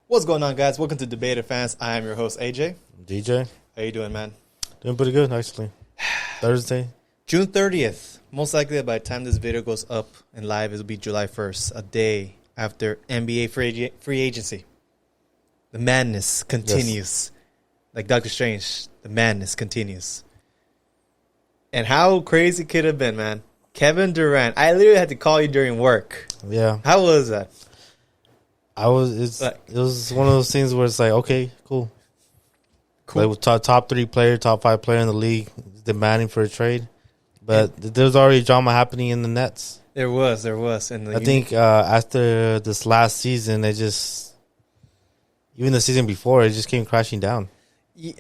What's going on, guys? Welcome to Debater Fans. I am your host, AJ. DJ. How you doing, man? Doing pretty good, actually. Thursday. June 30th. Most likely by the time this video goes up and live, it'll be July 1st, a day after NBA free agency. The madness continues. Yes. Like Doctor Strange, the madness continues. And how crazy could it have been, man? Kevin Durant. I literally had to call you during work. Yeah. How was that? It was one of those things where it's like, okay, cool. Like top 3 player, top 5 player in the league demanding for a trade. But there's already drama happening in the Nets. There was. And I think after this last season, even the season before, it just came crashing down. Yeah.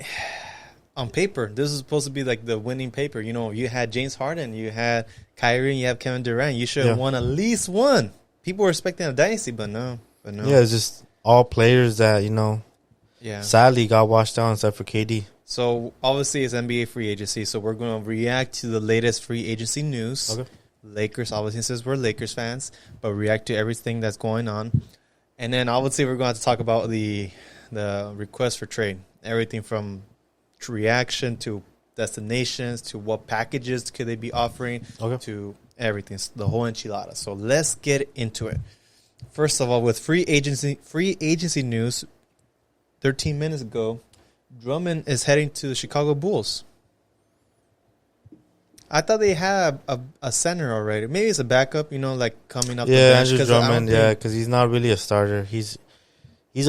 On paper, this is supposed to be like the winning paper. You know, you had James Harden, you had Kyrie, and you have Kevin Durant. You should have won at least one. People were expecting a dynasty, but no. Yeah, it's just all players that, sadly got washed down except for KD. So, obviously, it's NBA free agency, so we're going to react to the latest free agency news. Okay. Lakers, obviously, since we're Lakers fans, but react to everything that's going on. And then, obviously, we're going to talk about the request for trade. Everything from reaction to destinations to what packages could they be offering to everything, the whole enchilada. So, let's get into it. First of all, with free agency news, 13 minutes ago, Drummond is heading to the Chicago Bulls. I thought they had a center already. Maybe it's a backup, like coming up. Yeah, Andrew Drummond, because he's not really a starter. He's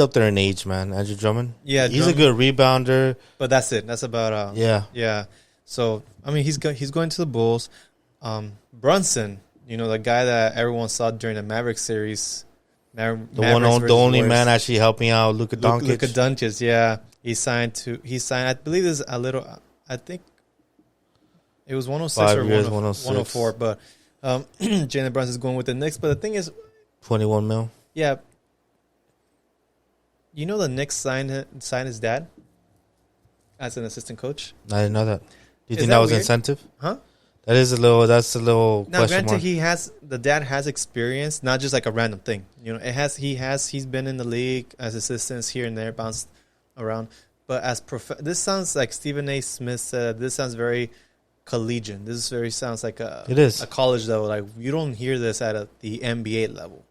up there in age, man, Andrew Drummond. Yeah, he's a good rebounder. But that's it. That's about Yeah. So, I mean, he's going to the Bulls. Brunson, the guy that everyone saw during the Mavericks series. The only man actually helping out Luka Doncic. Luka Doncic, yeah. He signed, I believe there's a little, I think it was 106 or 104, but Jalen Brunson's going with the Knicks. But the thing is, 21 mil. Yeah. The Knicks signed his dad as an assistant coach? I didn't know that. Do you think that was weird? Incentive? Huh? That's a little now, question granted, mark. The dad has experience, not just like a random thing. He's been in the league as assistants here and there, bounced around. But this sounds like Stephen A. Smith said. This sounds very collegiate. Sounds like a college level. Like you don't hear this at the NBA level.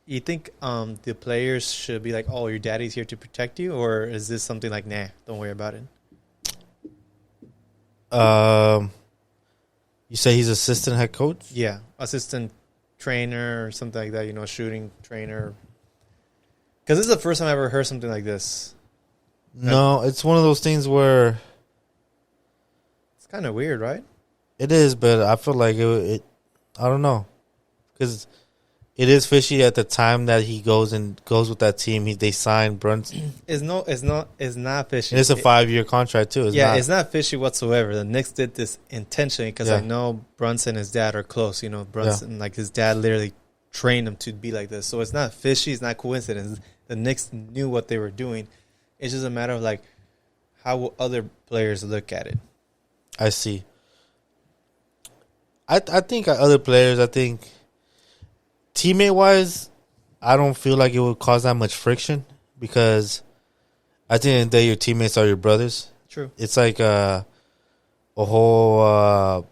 You think the players should be like, "Oh, your daddy's here to protect you," or is this something like, "Nah, don't worry about it"? You say he's assistant head coach? Yeah, assistant trainer or something like that, shooting trainer. Because this is the first time I ever heard something like this. No, it's one of those things where... It's kind of weird, right? It is, but I feel like it I don't know. Because it is fishy at the time that he goes with that team. They signed Brunson. It's not fishy. And it's a 5-year contract too. It's not fishy whatsoever. The Knicks did this intentionally because I know Brunson and his dad are close. Brunson, like his dad, literally trained him to be like this. So it's not fishy. It's not coincidence. The Knicks knew what they were doing. It's just a matter of like how will other players look at it. I see. I think other players. I think. Teammate-wise, I don't feel like it would cause that much friction because at the end of the day, your teammates are your brothers. True. It's like a whole,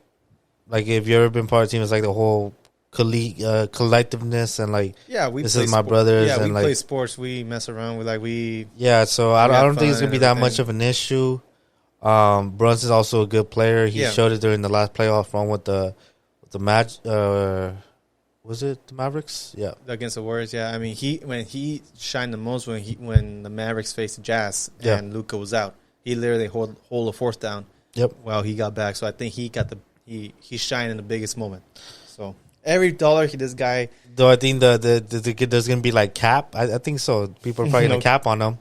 like if you've ever been part of a team, it's like the whole collectiveness and like, this is my brothers. Yeah, and we play sports. We mess around with so I don't think it's going to be that much of an issue. Brunson's also a good player. He showed it during the last playoff run with the match. Was it the Mavericks? Yeah, against the Warriors. Yeah, I mean, when he shined the most when the Mavericks faced the Jazz and Luka was out, he literally hold a fourth down. Yep. While he got back, so I think he shined in the biggest moment. So every dollar this guy. Though I think there's gonna be like cap. I think so. People are probably gonna cap on him.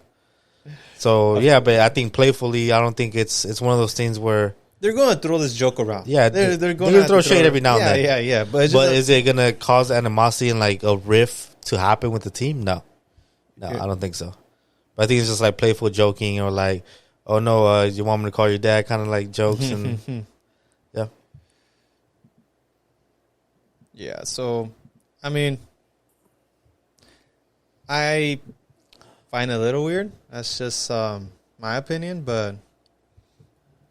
So but I think playfully, I don't think it's one of those things where. They're going to throw this joke around. Yeah, they're going to throw shade every now and then. Yeah. But is it going to cause animosity and like a rift to happen with the team? No, I don't think so. But I think it's just like playful joking or like, oh no, you want me to call your dad? Kind of like jokes and yeah. Yeah. So, I mean, I find a little weird. That's just my opinion, but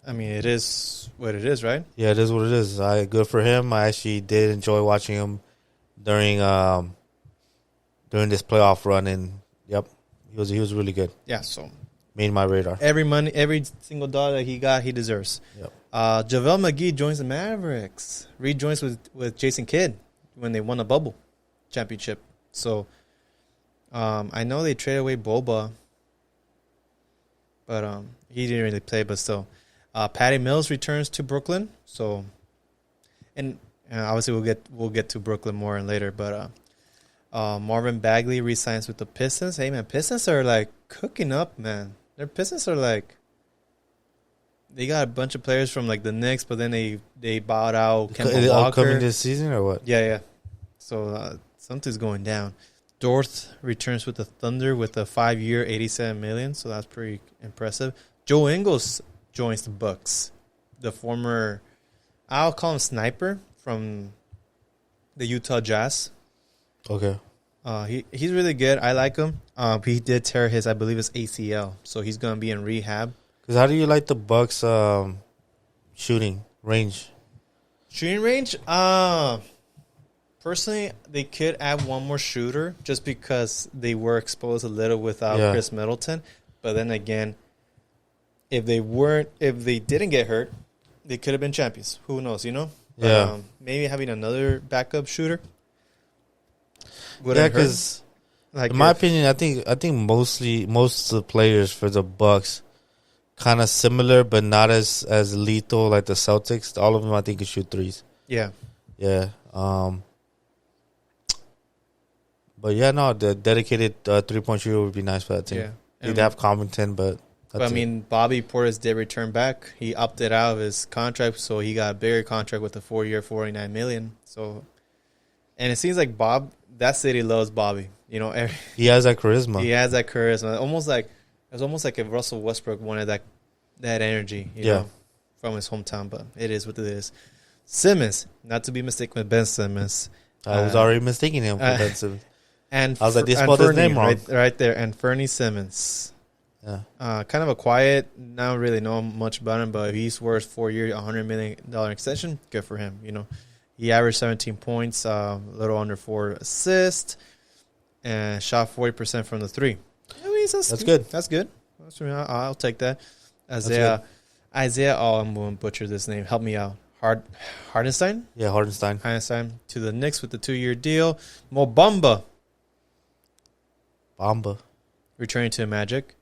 I mean, it is what it is, right? Yeah, it is what it is. Good for him. I actually did enjoy watching him during this playoff run, and yep, he was really good. Yeah, so made my radar. Every single dollar that he got, he deserves. Yep. JaVale McGee joins the Mavericks. Rejoins with Jason Kidd when they won a bubble championship. So I know they traded away Boba, but he didn't really play. But still, Patty Mills returns to Brooklyn. So, and obviously we'll get to Brooklyn more and later. But Marvin Bagley resigns with the Pistons. Hey man, Pistons are like cooking up, man. Their Pistons are like. They got a bunch of players from like the Knicks, but then they bought out Kemba Walker. Coming this season or what? Yeah. So something's going down. Dort returns with the Thunder with a 5-year, $87 million. So that's pretty impressive. Joe Ingles joins the Bucks. The former, I'll call him sniper from the Utah Jazz. Okay. He's really good. I like him. He did tear his, I believe, his ACL. So he's going to be in rehab. Because how do you like the Bucks shooting range? Shooting range? Personally, they could add one more shooter just because they were exposed a little without Chris Middleton. But then again, if they didn't get hurt, they could have been champions. Who knows, you know? Yeah. Maybe having another backup shooter. Yeah, because in my opinion, I think most of the players for the Bucks kind of similar, but not as lethal like the Celtics. All of them, I think, can shoot threes. Yeah. Yeah. But yeah, no, the dedicated 3-point shooter would be nice for that team. Yeah. They'd have Covington, but I mean, Bobby Portis did return back. He opted out of his contract, so he got a bigger contract with a 4-year, $49 million. So, and it seems like that city loves Bobby. You know, he has that charisma. He has that charisma. It's almost like if Russell Westbrook wanted that energy, you know, from his hometown. But it is what it is. Simmons, not to be mistaken with Ben Simmons. I was already mistaking him for Ben Simmons. And I was like, they spelled his name wrong. Right there. And Fernie Simmons. Yeah. Kind of a quiet, not really know much about him, but he's worth 4-year, $100 million extension. Good for him, you know. He averaged 17 points, a little under 4 assists, and shot 40% from the three. I mean, that's good. That's good. I'll take that. Isaiah. Oh, I'm going to butcher this name. Help me out. Hardenstein? Yeah, Hardenstein. To the Knicks with the 2-year deal. Mo Bamba. Returning to the Magic.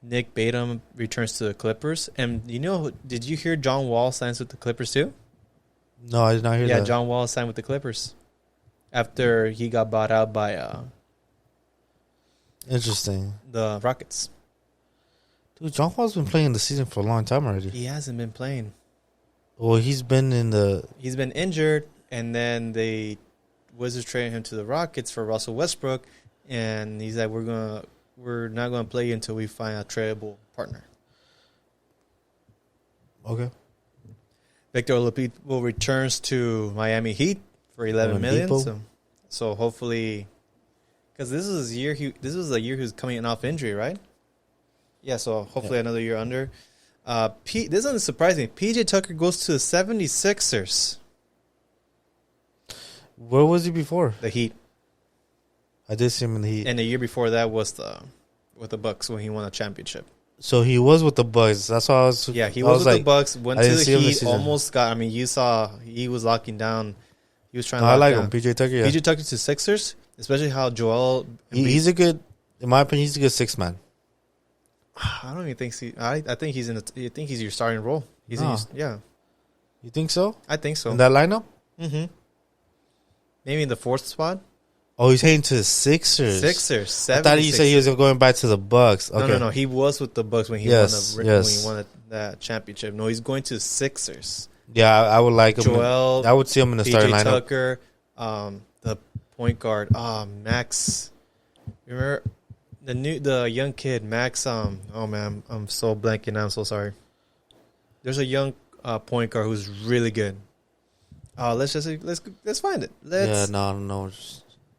Nick Batum returns to the Clippers. And did you hear John Wall signs with the Clippers too? No, I did not hear that. Yeah, John Wall signed with the Clippers after he got bought out by interesting. The Rockets. Dude, John Wall's been playing the season for a long time already. He hasn't been playing. Well, he's been injured, and then the Wizards traded him to the Rockets for Russell Westbrook, and he's like, we're not gonna play you until we find a tradable partner. Okay. Victor Oladipo returns to Miami Heat for $11 million. So hopefully, because this was a year he was coming off injury, right? Yeah. So hopefully another year under. This doesn't surprise me. PJ Tucker goes to the 76ers. Where was he before? The Heat. I did see him in the Heat. And the year before that was with the Bucks when he won a championship. So he was with the Bucks. That's why I was. Yeah, he was with the Bucks. Went to the Heat. Almost got. I mean, you saw he was locking down. He was trying to. I like him, PJ Tucker. Yeah. PJ Tucker to Sixers, especially how Joel. He's a good. In my opinion, he's a good six man. I don't even think. I think he's in. I think he's your starting role. Yeah. You think so? I think so. In that lineup? Mm-hmm. Maybe in the fourth spot. Oh, he's heading to the Sixers. I thought you said he was going back to the Bucks. Okay. No. He was with the Bucks when he won that championship. No, he's going to the Sixers. Yeah, I would like him. Joel, I would see him in the starting lineup. Tucker, the point guard, Max. Remember the young kid, Max. Oh man, I'm so blanking. I'm so sorry. There's a young point guard who's really good. Let's find it. No.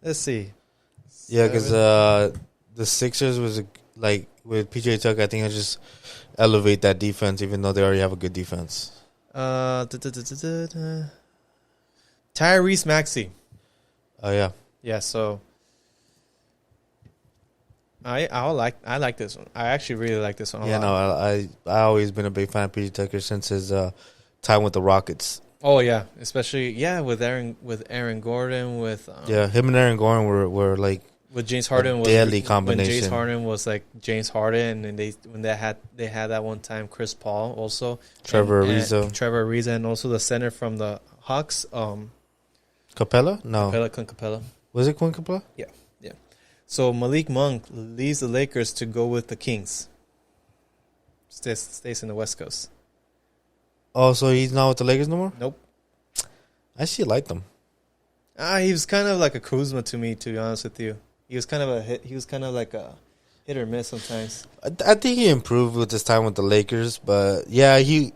Let's see. Yeah, because the Sixers was like with PJ Tucker. I think I just elevate that defense, even though they already have a good defense. Tyrese Maxey. Oh yeah, Yeah. So I like this one. I actually really like this one. Yeah, no, I always been a big fan of PJ Tucker since his time with the Rockets. Oh yeah, especially with Aaron Gordon him and Aaron Gordon were like with James Harden was deadly combination. When James Harden was like James Harden, and they had that one time Chris Paul also Trevor Ariza, and also the center from the Hawks. Capella? No, Clint Capella. Was it Clint Capella? Yeah. So Malik Monk leaves the Lakers to go with the Kings. Stays in the West Coast. Oh, so he's not with the Lakers no more? Nope. I actually liked him. He was kind of like a Kuzma to me, to be honest with you. He was kind of like a hit or miss sometimes. I think he improved with his time with the Lakers, but yeah, he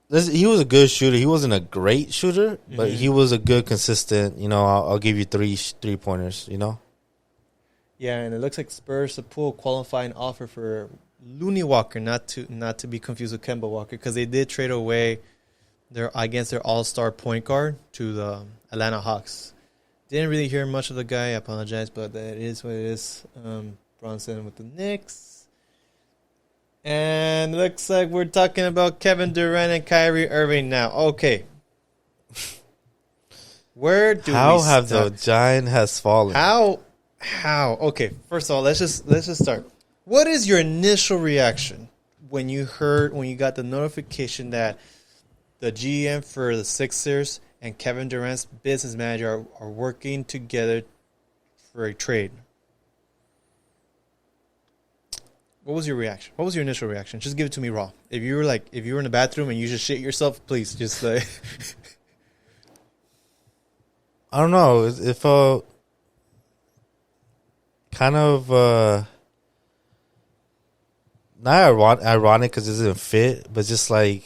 was a good shooter. He wasn't a great shooter, but he was a good, consistent. I'll give you 3-pointers. Yeah, and it looks like Spurs to pull qualifying offer for Looney Walker, not to be confused with Kemba Walker, because they did trade away their all-star point guard to the Atlanta Hawks. Didn't really hear much of the guy. I apologize, but that is what it is. Bronson with the Knicks. And looks like we're talking about Kevin Durant and Kyrie Irving now. Okay. Where do How we have start? the giant has fallen? How? Okay, first of all, let's just start. What is your initial reaction when you got the notification that the GM for the Sixers and Kevin Durant's business manager are working together for a trade? What was your reaction? What was your initial reaction? Just give it to me raw. If you were in the bathroom and you just shit yourself, please just like. I don't know. It felt kind of not ironic because it doesn't fit, but just like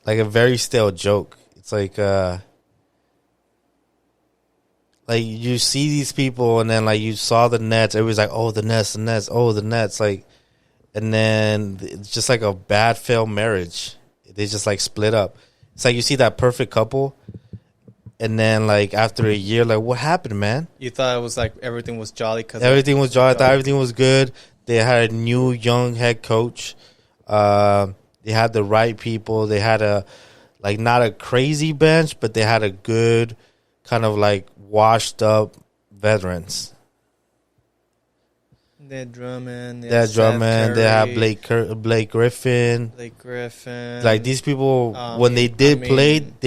a very stale joke. It's like you see these people and then like you saw the Nets. Everybody's like, oh, the Nets, oh, the Nets. Like, and then it's just like a bad failed marriage. They just like split up. It's like you see that perfect couple. And then, like, after a year, like, what happened, man? You thought it was like everything was jolly. Everything was jolly. I thought everything was good. They had a new young head coach. They had the right people. They had not a crazy bench, but they had a good kind of, like, washed up veterans. They had Drummond. They had Blake Griffin. Like these people, when they played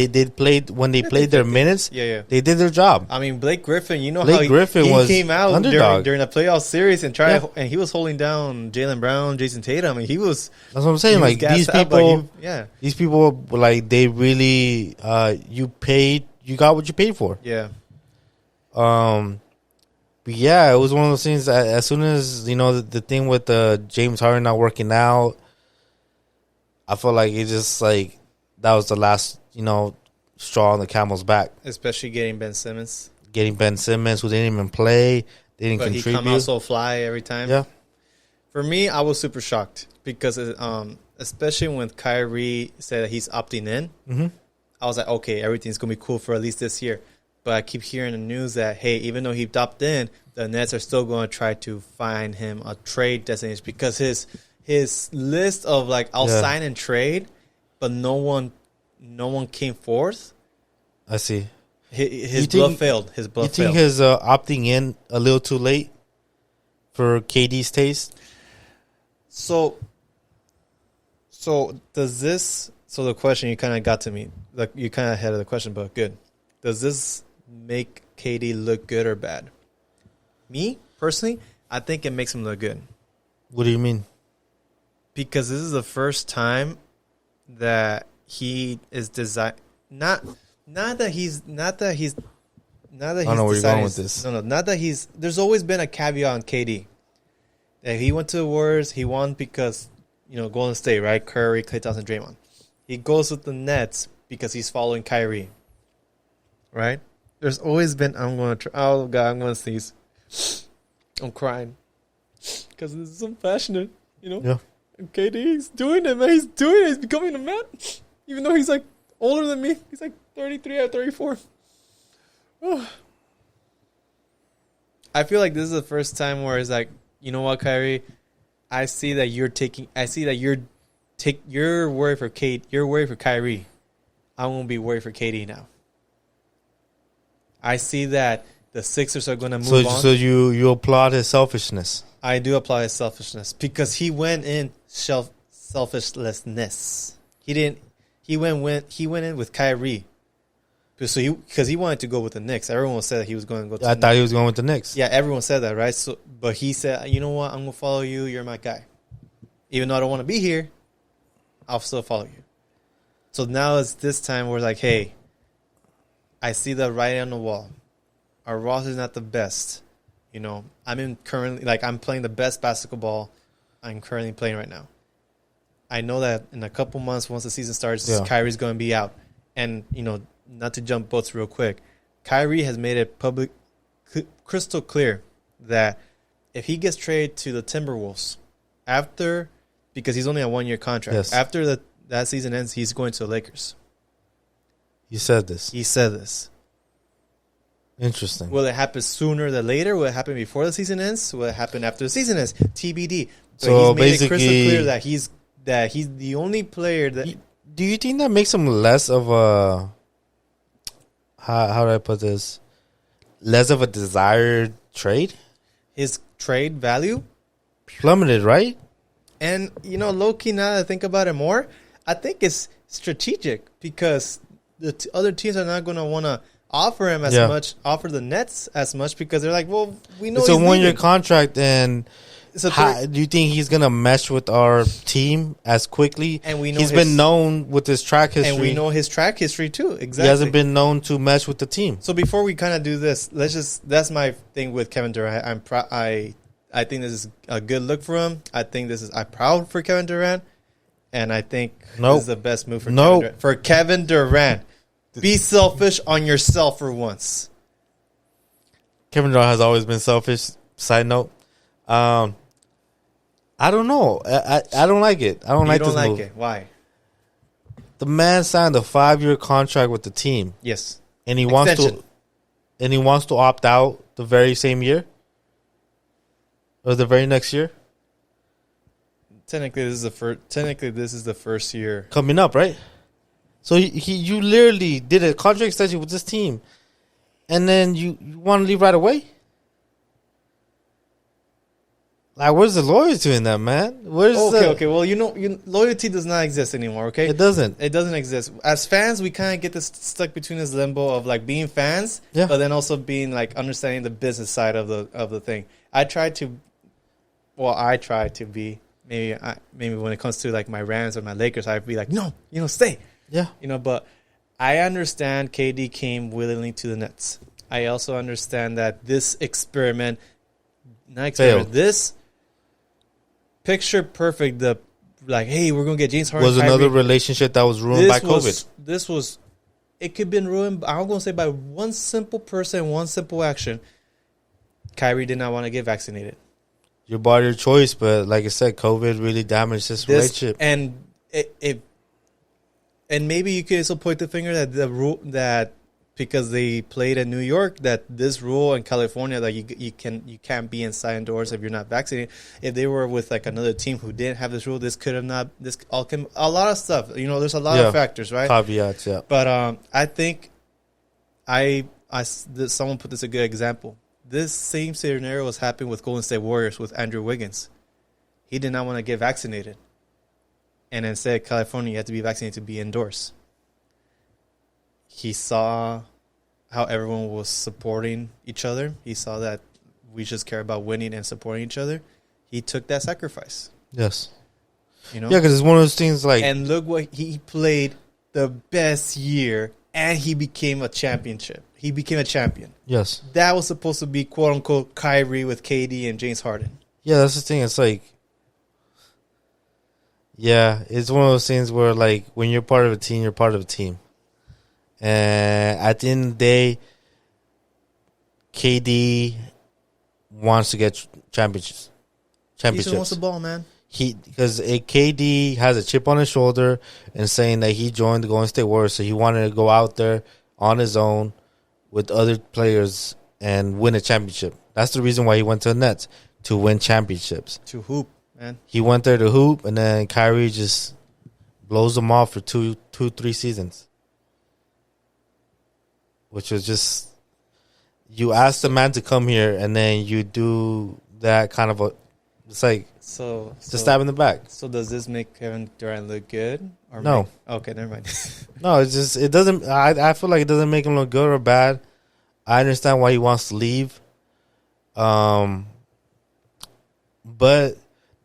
their minutes. Yeah. They did their job. I mean, Blake Griffin. You know Blake how Griffin he was came out underdog during a playoff series and and he was holding down Jaylen Brown, Jason Tatum. I mean, he was. That's what I'm saying. Like these people, these people, like they really, you got what you paid for. Yeah. But yeah, it was one of those things that as soon as, the thing with James Harden not working out, I felt like it just like that was the last, straw on the camel's back. Especially getting Ben Simmons. Who didn't even play, they didn't contribute. He come out so fly every time. Yeah. For me, I was super shocked because especially when Kyrie said that he's opting in, I was like, okay, everything's going to be cool for at least this year. But I keep hearing the news that, hey, even though he opted in, the Nets are still going to try to find him a trade destination because his list of like I'll sign and trade, but no one came forth. I see. His bluff failed. His bluff failed. You think his opting in a little too late for KD's taste? So does this? So the question you kind of got to me, like you kind of ahead of the question, but good. Does this make KD look good or bad? Me, personally, I think it makes him look good. What do you mean? Because this is the first time that he is not that he's I don't know where you're going with this. No, not that he's. There's always been a caveat on KD. That he went to the Warriors, he won because Golden State, right? Curry, Klay Thompson, Draymond. He goes with the Nets because he's following Kyrie. Right? There's always been. I'm gonna try. Oh God, I'm gonna sneeze. I'm crying because this is so passionate. You know. Yeah. And KD, he's doing it, man. He's doing it. He's becoming a man, even though he's like older than me. He's like 33 or 34. Oh. I feel like this is the first time where it's like, you know what, Kyrie? I see that you're worried for Kate. You're worried for Kyrie. I won't be worried for KD now. I see that the Sixers are going to move on. So you applaud his selfishness. I do applaud his selfishness because he went in selfishness. He didn't. He went in with Kyrie. Because he wanted to go with the Knicks. Everyone said that he was going to go to I thought he was going with the Knicks. Yeah, everyone said that, right? So, but he said, you know what? I'm going to follow you. You're my guy. Even though I don't want to be here, I'll still follow you. So now it's this time where like, hey, I see the writing on the wall. Our roster is not the best. You know, I'm playing the best basketball I'm currently playing right now. I know that in a couple months, once the season starts, Kyrie's going to be out. And, you know, not to jump boats real quick, Kyrie has made it crystal clear that if he gets traded to the Timberwolves because he's only on 1 year contract, after that season ends, he's going to the Lakers. He said this. Interesting. Will it happen sooner than later? Will it happen before the season ends? Will it happen after the season ends? TBD. But so he's made it crystal clear that he's the only player that. Do you think that makes him less of a? How do I put this? Less of a desired trade? His trade value plummeted, right? And, you know, low-key, now that I think about it more, I think it's strategic because the other teams are not going to want to offer him as much, offer the Nets as much because they're like, well, we know it's a 1 year contract and do you think he's going to mesh with our team as quickly? And we know he's been known with his track history. And we know his track history too. Exactly. He hasn't been known to mesh with the team. So before we kind of do this, that's my thing with Kevin Durant. I think this is a good look for him. I'm proud for Kevin Durant. And I think this is the best move for Kevin Durant. For Kevin Durant. Be selfish on yourself for once. Kevin Durant has always been selfish. Side note. I don't know. I don't like it. I don't like this move. You don't like it. Why? The man signed a 5-year contract with the team. Yes. And he wants to opt out the very same year? Or the very next year? Technically this is the first year coming up, right? So you literally did a contract extension with this team. And then you want to leave right away? Like, where's the loyalty in that, man? Okay. Well, loyalty does not exist anymore, okay? It doesn't. It doesn't exist. As fans, we kind of get this stuck between this limbo of, like, being fans, but then also being, like, understanding the business side of the thing. I try to be, maybe when it comes to, like, my Rams or my Lakers, I'd be like, no, stay. Yeah. But I understand KD came willingly to the Nets. I also understand that this this picture perfect, hey, we're going to get James Harden. Was another relationship that was ruined by COVID. It could have been ruined, I'm going to say, by one simple person, one simple action. Kyrie did not want to get vaccinated. Your body, your choice, but like I said, COVID really damaged this relationship. And and maybe you could also point the finger that the rule that because they played in New York, that this rule in California that you can't be inside indoors if you're not vaccinated. If they were with like another team who didn't have this rule, this could have not. This all can a lot of stuff. There's a lot of factors, right? Caveats, yeah. But I think someone put this a good example. This same scenario was happening with Golden State Warriors with Andrew Wiggins. He did not want to get vaccinated. And instead, California, you had to be vaccinated to be indoors. He saw how everyone was supporting each other. He saw that we just care about winning and supporting each other. He took that sacrifice. Yes. Yeah, because it's one of those things like... And look what he played the best year, and he became a championship. He became a champion. Yes. That was supposed to be, quote-unquote, Kyrie with KD and James Harden. Yeah, that's the thing. It's like... Yeah, it's one of those things where, like, when you're part of a team, you're part of a team. And at the end of the day, KD wants to get championships. He just wants the ball, man. Because KD has a chip on his shoulder and saying that he joined the Golden State Warriors, so he wanted to go out there on his own with other players and win a championship. That's the reason why he went to the Nets, to win championships. To hoop, man. He went there to hoop, and then Kyrie just blows them off for 3 seasons. Which was just, you ask the man to come here, and then you do that kind of a, it's like, just stab in the back. So does this make Kevin Durant look good? Or no. Okay, never mind. No, it's just, it doesn't, I feel like it doesn't make him look good or bad. I understand why he wants to leave. But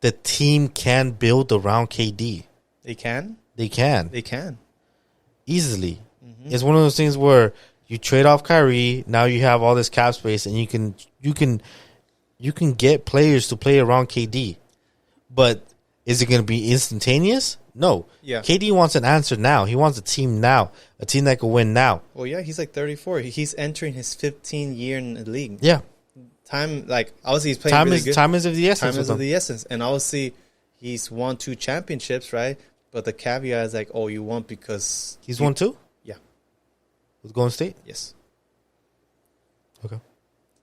the team can build around KD. They can? They can. They can. Easily. Mm-hmm. It's one of those things where you trade off Kyrie, now you have all this cap space, and you can get players to play around KD. But is it going to be instantaneous? No. Yeah. KD wants an answer now. He wants a team now, a team that can win now. Well, yeah, he's like 34. He's entering his 15th year in the league. Yeah. Time, like, obviously he's playing really good. Time is of the essence. Time is of the essence. And obviously he's won 2 championships, right? But the caveat is like, oh, you won because... He's won 2? Yeah. With Golden State? Yes. Okay.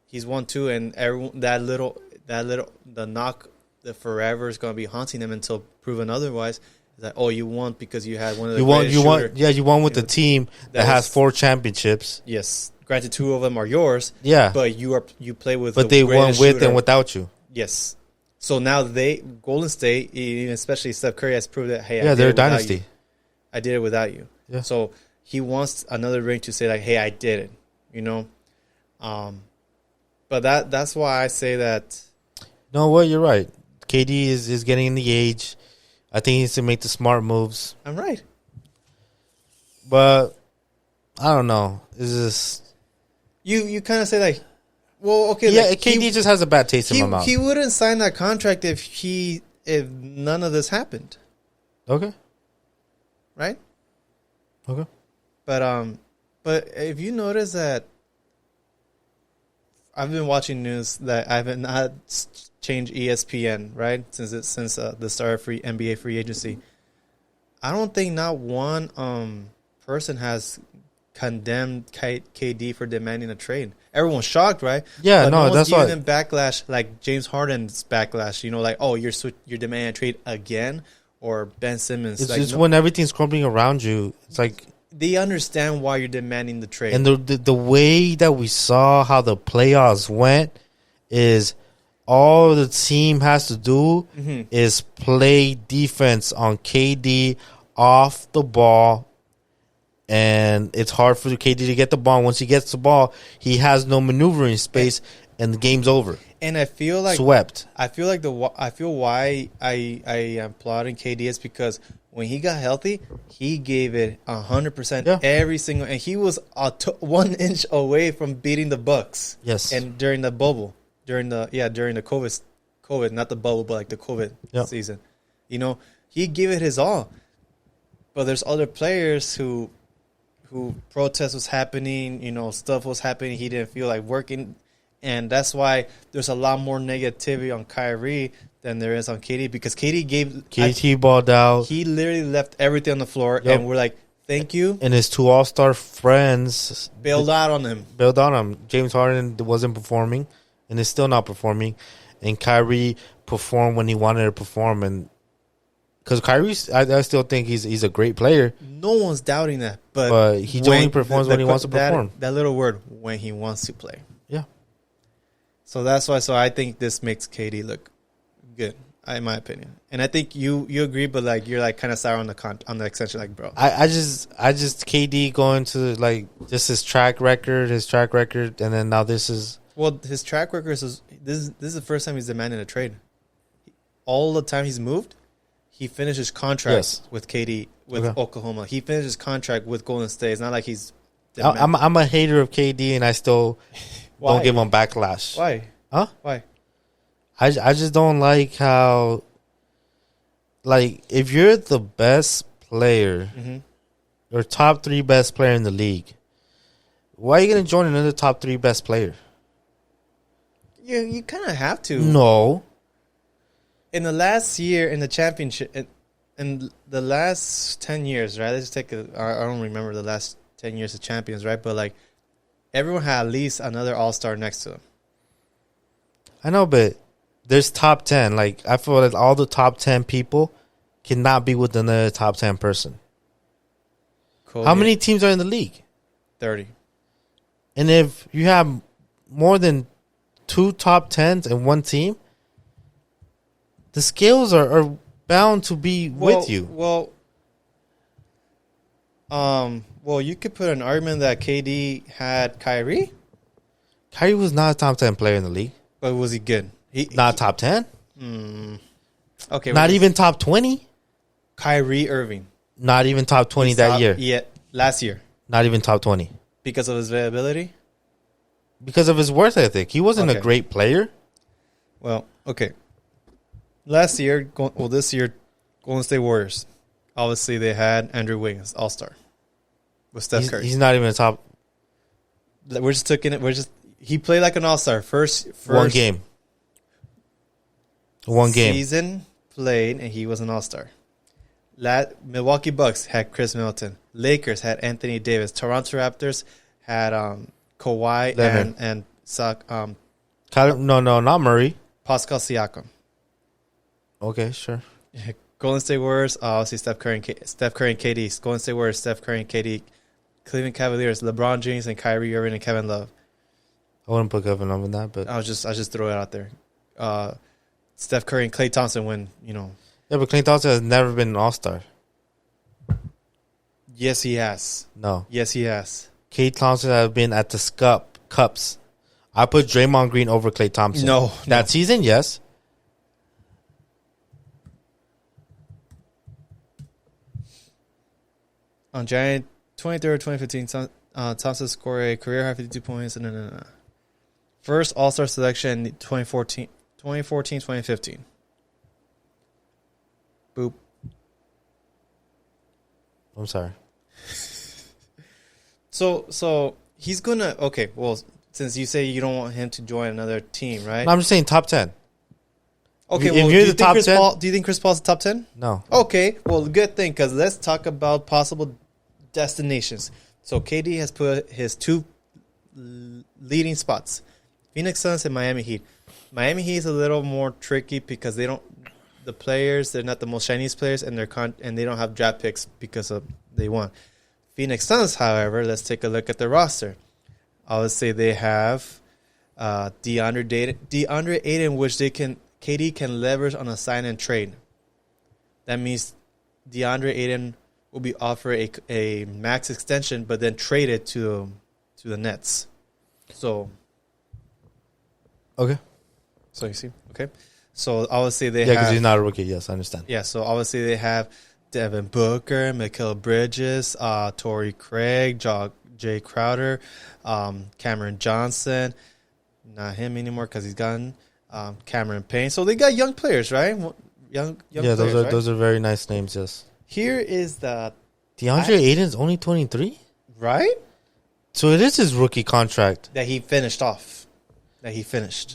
He's won 2, and everyone, the knock, the forever is going to be haunting him until proven otherwise. It's like, oh, you won because you had one of the greatest shooters. You won with the team that has 4 championships. Yes. Granted, 2 of them are yours. Yeah. But you play with but they won with shooter. And without you. Yes. So now Golden State, especially Steph Curry, has proved that, hey, they're a dynasty. I did it without you. Yeah. So he wants another ring to say, like, hey, I did it. You know? But that's why I say that. No, well, you're right. KD is getting in the age. I think he needs to make the smart moves. I'm right. But I don't know. It's just you kind of say like, well, okay. Yeah, like KD just has a bad taste in my mouth. He wouldn't sign that contract if none of this happened. Okay. Right? Okay. But if you notice that I've been watching news that I haven't not changed ESPN, right? Since the start of NBA free agency. I don't think not one person has condemned KD for demanding a trade. Everyone's shocked, right? Yeah, but no, one's that's why. giving them backlash like James Harden's backlash. You know, like, oh, you're demanding a trade again, or Ben Simmons. It's like, just when everything's crumbling around you. It's like they understand why you're demanding the trade. And the way that we saw how the playoffs went is all the team has to do is play defense on KD off the ball. And it's hard for KD to get the ball. Once he gets the ball, he has no maneuvering space, and the game's over. And I feel like swept. I feel why I am applauding KD is because when he got healthy, he gave it 100% every single, and he was 1 inch away from beating the Bucks. Yes, and during the bubble, during the COVID, not the bubble, but like the COVID season, you know, he gave it his all. But there's other players who protest was happening, you know, stuff was happening. He didn't feel like working. And that's why there's a lot more negativity on Kyrie than there is on KD, because KD balled out. He literally left everything on the floor, and we're like, thank you. And his 2 all-star friends bailed out on him. James Harden wasn't performing, and is still not performing. And Kyrie performed when he wanted to perform. And because Kyrie, I still think he's a great player. No one's doubting that. But he only performs when he wants to perform. That little word, when he wants to play. Yeah. So that's why. So I think this makes KD look good, in my opinion. And I think you agree, but like you're like kind of sour on the extension, like, bro. I just KD going to like just his track record, and then now this is his track record is this is the first time he's demanding a trade. All the time he's moved, he finished his contract with KD with Oklahoma. He finished his contract with Golden State. It's not like he's. I'm a hater of KD, and I still don't give him backlash. Why? Huh? Why? I just don't like how, like, if you're the best player, or top 3 best player in the league, why are you going to join another top 3 best player? You kind of have to. No. In the last year in the championship, in the last 10 years, right? Let's take I don't remember the last 10 years of champions, right? But like everyone had at least another all-star next to them. I know, but there's top 10. Like, I feel like all the top 10 people cannot be with another top 10 person. Cool. How many teams are in the league? 30. And if you have more than 2 top 10s in one team, the scales are bound to be with you. Well, you could put an argument that KD had Kyrie. Kyrie was not a top 10 player in the league. But was he good? Not top 10. Okay. Not even top 20. Kyrie Irving. Not even top 20 that year. Yeah, last year. Not even top 20. Because of his availability? Because of his work ethic. He wasn't a great player. Well, okay. This year, Golden State Warriors. Obviously, they had Andrew Wiggins, All-Star, with Steph Curry. He's not even a top. He played like an All-Star. First one game. Season played, and he was an All-Star. Milwaukee Bucks had Chris Middleton. Lakers had Anthony Davis. Toronto Raptors had Kawhi and No, not Murray. Pascal Siakam. Okay, sure. Golden State Warriors, obviously Steph Curry and KD. Golden State Warriors, Steph Curry and KD. Cleveland Cavaliers, LeBron James and Kyrie Irving and Kevin Love. I wouldn't put Kevin Love in that, but I just throw it out there. Steph Curry and Klay Thompson when. Yeah, but Klay Thompson has never been an All-Star. Yes, he has. No. Yes, he has. Klay Thompson has been at the Cups. I put Draymond Green over Klay Thompson. No. That season, yes. On January 23rd, 2015, Thompson scored a career-high 52 points. First All-Star selection in 2014-2015. Boop. I'm sorry. So he's gonna since you say you don't want him to join another team, right? No, I'm just saying top 10. Okay, if you're the top 10, do you think Chris Paul's top 10? No. Okay, well, good thing, because let's talk about possible destinations. So KD has put his 2 leading spots: Phoenix Suns and Miami Heat. Miami Heat is a little more tricky because they're not the most shiniest players, and they don't have draft picks because they won. Phoenix Suns, however, let's take a look at their roster. Obviously, they have DeAndre Ayton, which KD can leverage on a sign and trade. That means DeAndre Ayton will be offered a max extension, but then traded to the Nets. So, okay. So you see, okay. So obviously they have, because he's not a rookie. Yes, I understand. Yeah. So obviously they have Devin Booker, Mikal Bridges, Torrey Craig, Jay Crowder, Cameron Johnson. Not him anymore because he's gone. Cameron Payne. So they got young players, right? Young players, those are very nice names. Yes. Here is the DeAndre Ayton's only 23, right? So it is his rookie contract that he finished.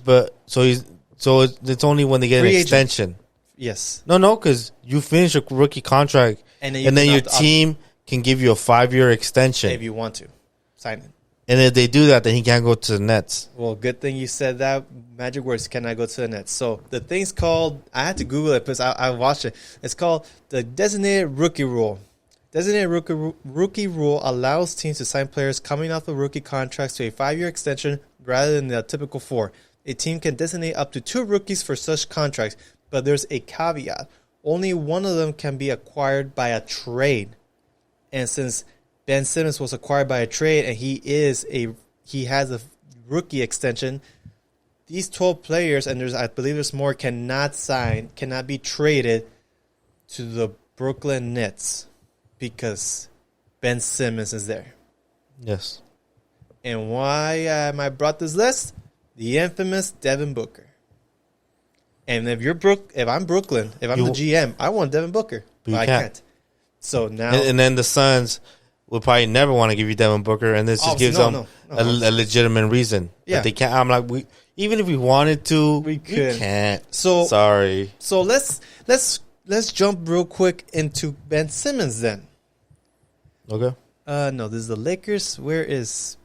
But it's only when they get an extension. Yes. No, because you finish a rookie contract, and then your team can give you a 5-year extension if you want to sign it. And if they do that, then he can't go to the Nets. Well, good thing you said that. Magic words, cannot go to the Nets. So the thing's called, I had to Google it because I watched it. It's called the Designated Rookie Rule. Designated rookie rule allows teams to sign players coming off of rookie contracts to a 5-year extension rather than the typical 4. A team can designate up to 2 rookies for such contracts, but there's a caveat. Only one of them can be acquired by a trade. And since Ben Simmons was acquired by a trade and he has a rookie extension, these 12 players, and I believe there's more, cannot be traded to the Brooklyn Nets because Ben Simmons is there. Yes. And why I brought this list? The infamous Devin Booker. And if I'm Brooklyn, if I'm the GM, I want Devin Booker, but I can't. So now, and then the Suns will probably never want to give you Devin Booker, and this just gives them a legitimate reason. Yeah, they can't. I'm like, Even if we wanted to, we can't. So sorry. So let's jump real quick into Ben Simmons then. Okay. No, this is the Lakers. Where is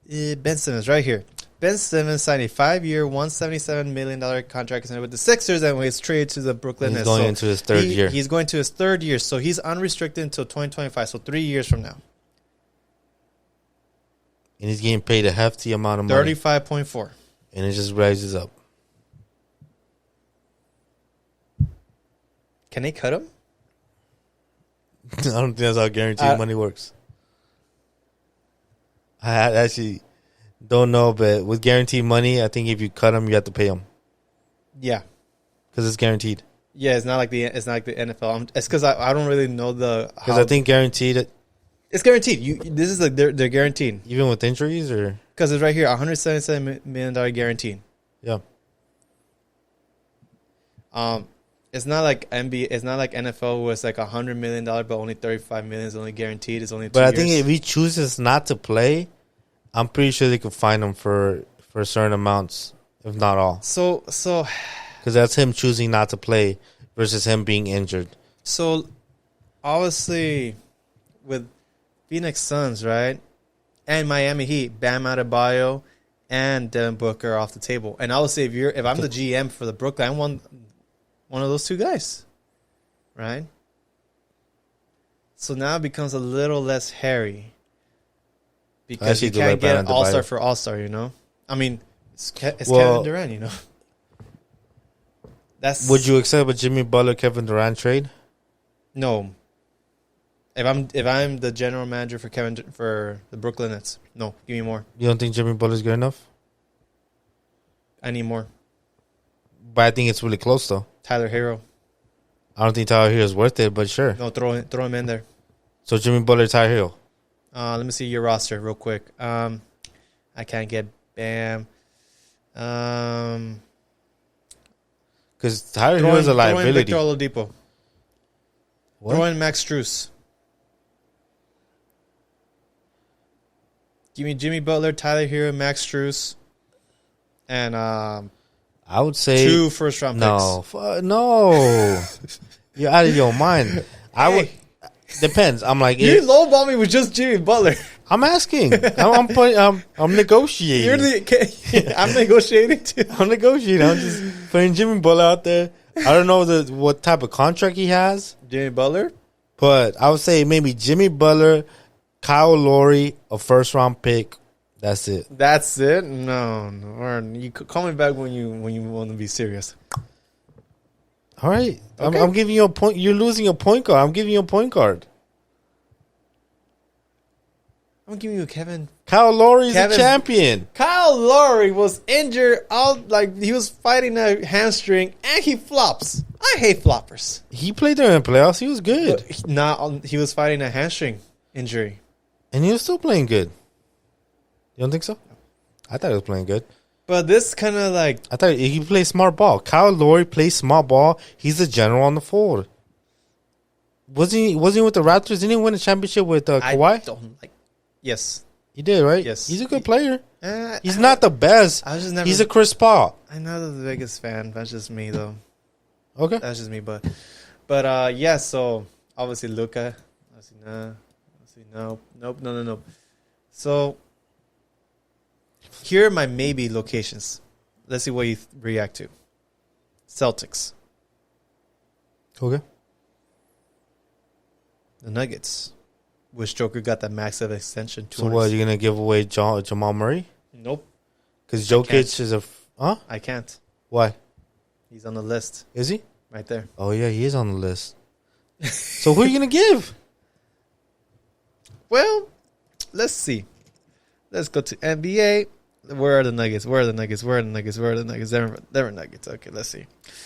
Ben Simmons? Right here. Ben Simmons signed a 5-year, $177 million contract with the Sixers and was traded to the Brooklyn Nets. He's going into his third year. He's going to his third year, so he's unrestricted until 2025, so 3 years from now. And he's getting paid a hefty amount of money. 35.4. And it just rises up. Can they cut him? I don't think that's how guaranteed money works. I actually don't know, but with guaranteed money, I think if you cut him, you have to pay him. Yeah, because it's guaranteed. Yeah, it's not like the NFL. It's because I don't really know because I think guaranteed. It's guaranteed. This is like they're guaranteed even with injuries or because it's right here, $177 million guaranteed. Yeah. It's not like NBA. It's not like NFL where it's like $100 million, but only $35 million is only guaranteed. It's only 2 years. But I think if he chooses not to play, I'm pretty sure they could fine him for certain amounts, if not all. So because that's him choosing not to play versus him being injured. So obviously, with Phoenix Suns, right, and Miami Heat, Bam Adebayo and Devin Booker are off the table. And obviously, if I'm the GM for the Brooklyn, I want one of those two guys, right? So now it becomes a little less hairy because you can't get an all-star for all-star, you know? I mean, it's Kevin Durant, you know? Would you accept a Jimmy Butler, Kevin Durant trade? No. If I'm the general manager for the Brooklyn Nets, no, give me more. You don't think Jimmy Butler's good enough? I need more. But I think it's really close though. Tyler Hero. I don't think Tyler Hero is worth it, but sure. No, throw him in there. So Jimmy Butler, Tyler Hero. Let me see your roster real quick. I can't get Bam. Because Tyler Hero is a liability. Throw in Victor Oladipo. Throw in Max Strus. Give me Jimmy Butler, Tyler Hero, Max Strus, and I would say 2 first-round picks. No. You're out of your mind. I would. Depends. I'm like you lowball me with just Jimmy Butler. I'm asking. I'm negotiating. I'm negotiating too. I'm negotiating. I'm just putting Jimmy Butler out there. I don't know what type of contract he has. Jimmy Butler, but I would say maybe Jimmy Butler, Kyle Lowry, a first-round pick. That's it. That's it. No. Or you call me back when you want to be serious. All right. Okay. I'm giving you a point. You're losing a point guard. I'm giving you a point guard. I'm giving you Kevin. Kyle Lowry is a champion. Kyle Lowry was injured. He was fighting a hamstring, and he flops. I hate floppers. He played during the playoffs. He was good. He was fighting a hamstring injury. And he was still playing good. You don't think so? No. I thought he was playing good. But this kind of like... I thought he played smart ball. Kyle Lowry plays smart ball. He's the general on the floor. Wasn't he with the Raptors? Didn't he win a championship with Kawhi? I don't like... Yes. He did, right? Yes. He's a good player. He's not the best. He's a Chris Paul. I'm not the biggest fan. That's just me, though. Okay. That's just me, but yeah, so obviously Luka. Obviously, no. Nope. So... here are my maybe locations. Let's see what you react to. Celtics. Okay. The Nuggets. Which Joker got that max of extension? So what, are you going to give away Jamal Murray? Nope. Because Jokic is a... Huh? I can't. Why? He's on the list. Is he? Right there. Oh, yeah, he is on the list. So who are you going to give? Well, let's see. Let's go to NBA. Where are the Nuggets? Denver Nuggets. Okay, let's see.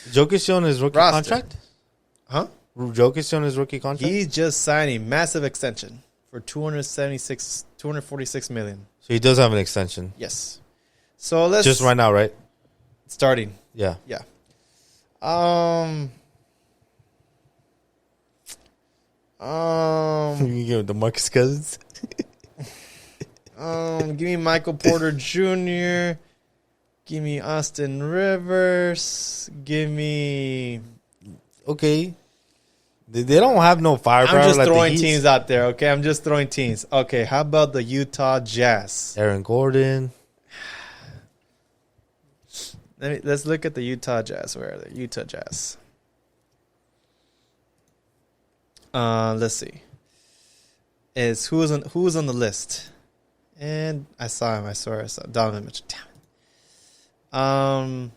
Jokic on his rookie contract? Huh? Jokic on his rookie contract? He just signed a massive extension for $246 million. So he does have an extension. Yes. So let's just right now, right? Starting. Yeah. Yeah. You give him the Marcus Cousins? Give me Michael Porter Jr. Give me Austin Rivers. Give me. Okay. They don't have no firepower. I'm just like throwing the Heat. teams out there, okay? I'm just throwing teams. Okay, how about the Utah Jazz? Aaron Gordon. Let's look at the Utah Jazz. Where are they? Utah Jazz. Let's see. Who was on the list? And I saw him. I saw Donovan Mitchell. Damn it.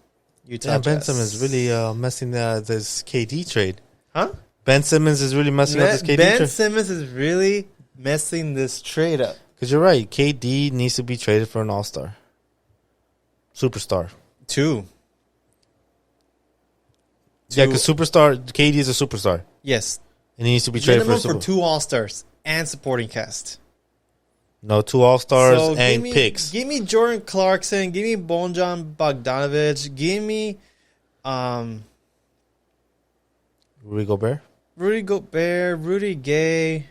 Utah Jazz. Ben Simmons really messing this KD trade. Huh? Ben Simmons is really messing up this KD Ben trade. Simmons is really messing this trade up. Because you're right. KD needs to be traded for an all-star. Superstar. 2. Yeah, because KD is a superstar. Yes. And he needs to be traded for 2 All-Stars and supporting cast. No, 2 All-Stars and picks. Give me Jordan Clarkson. Give me Bojan Bogdanovic. Give me Rudy Gobert. Rudy Gay.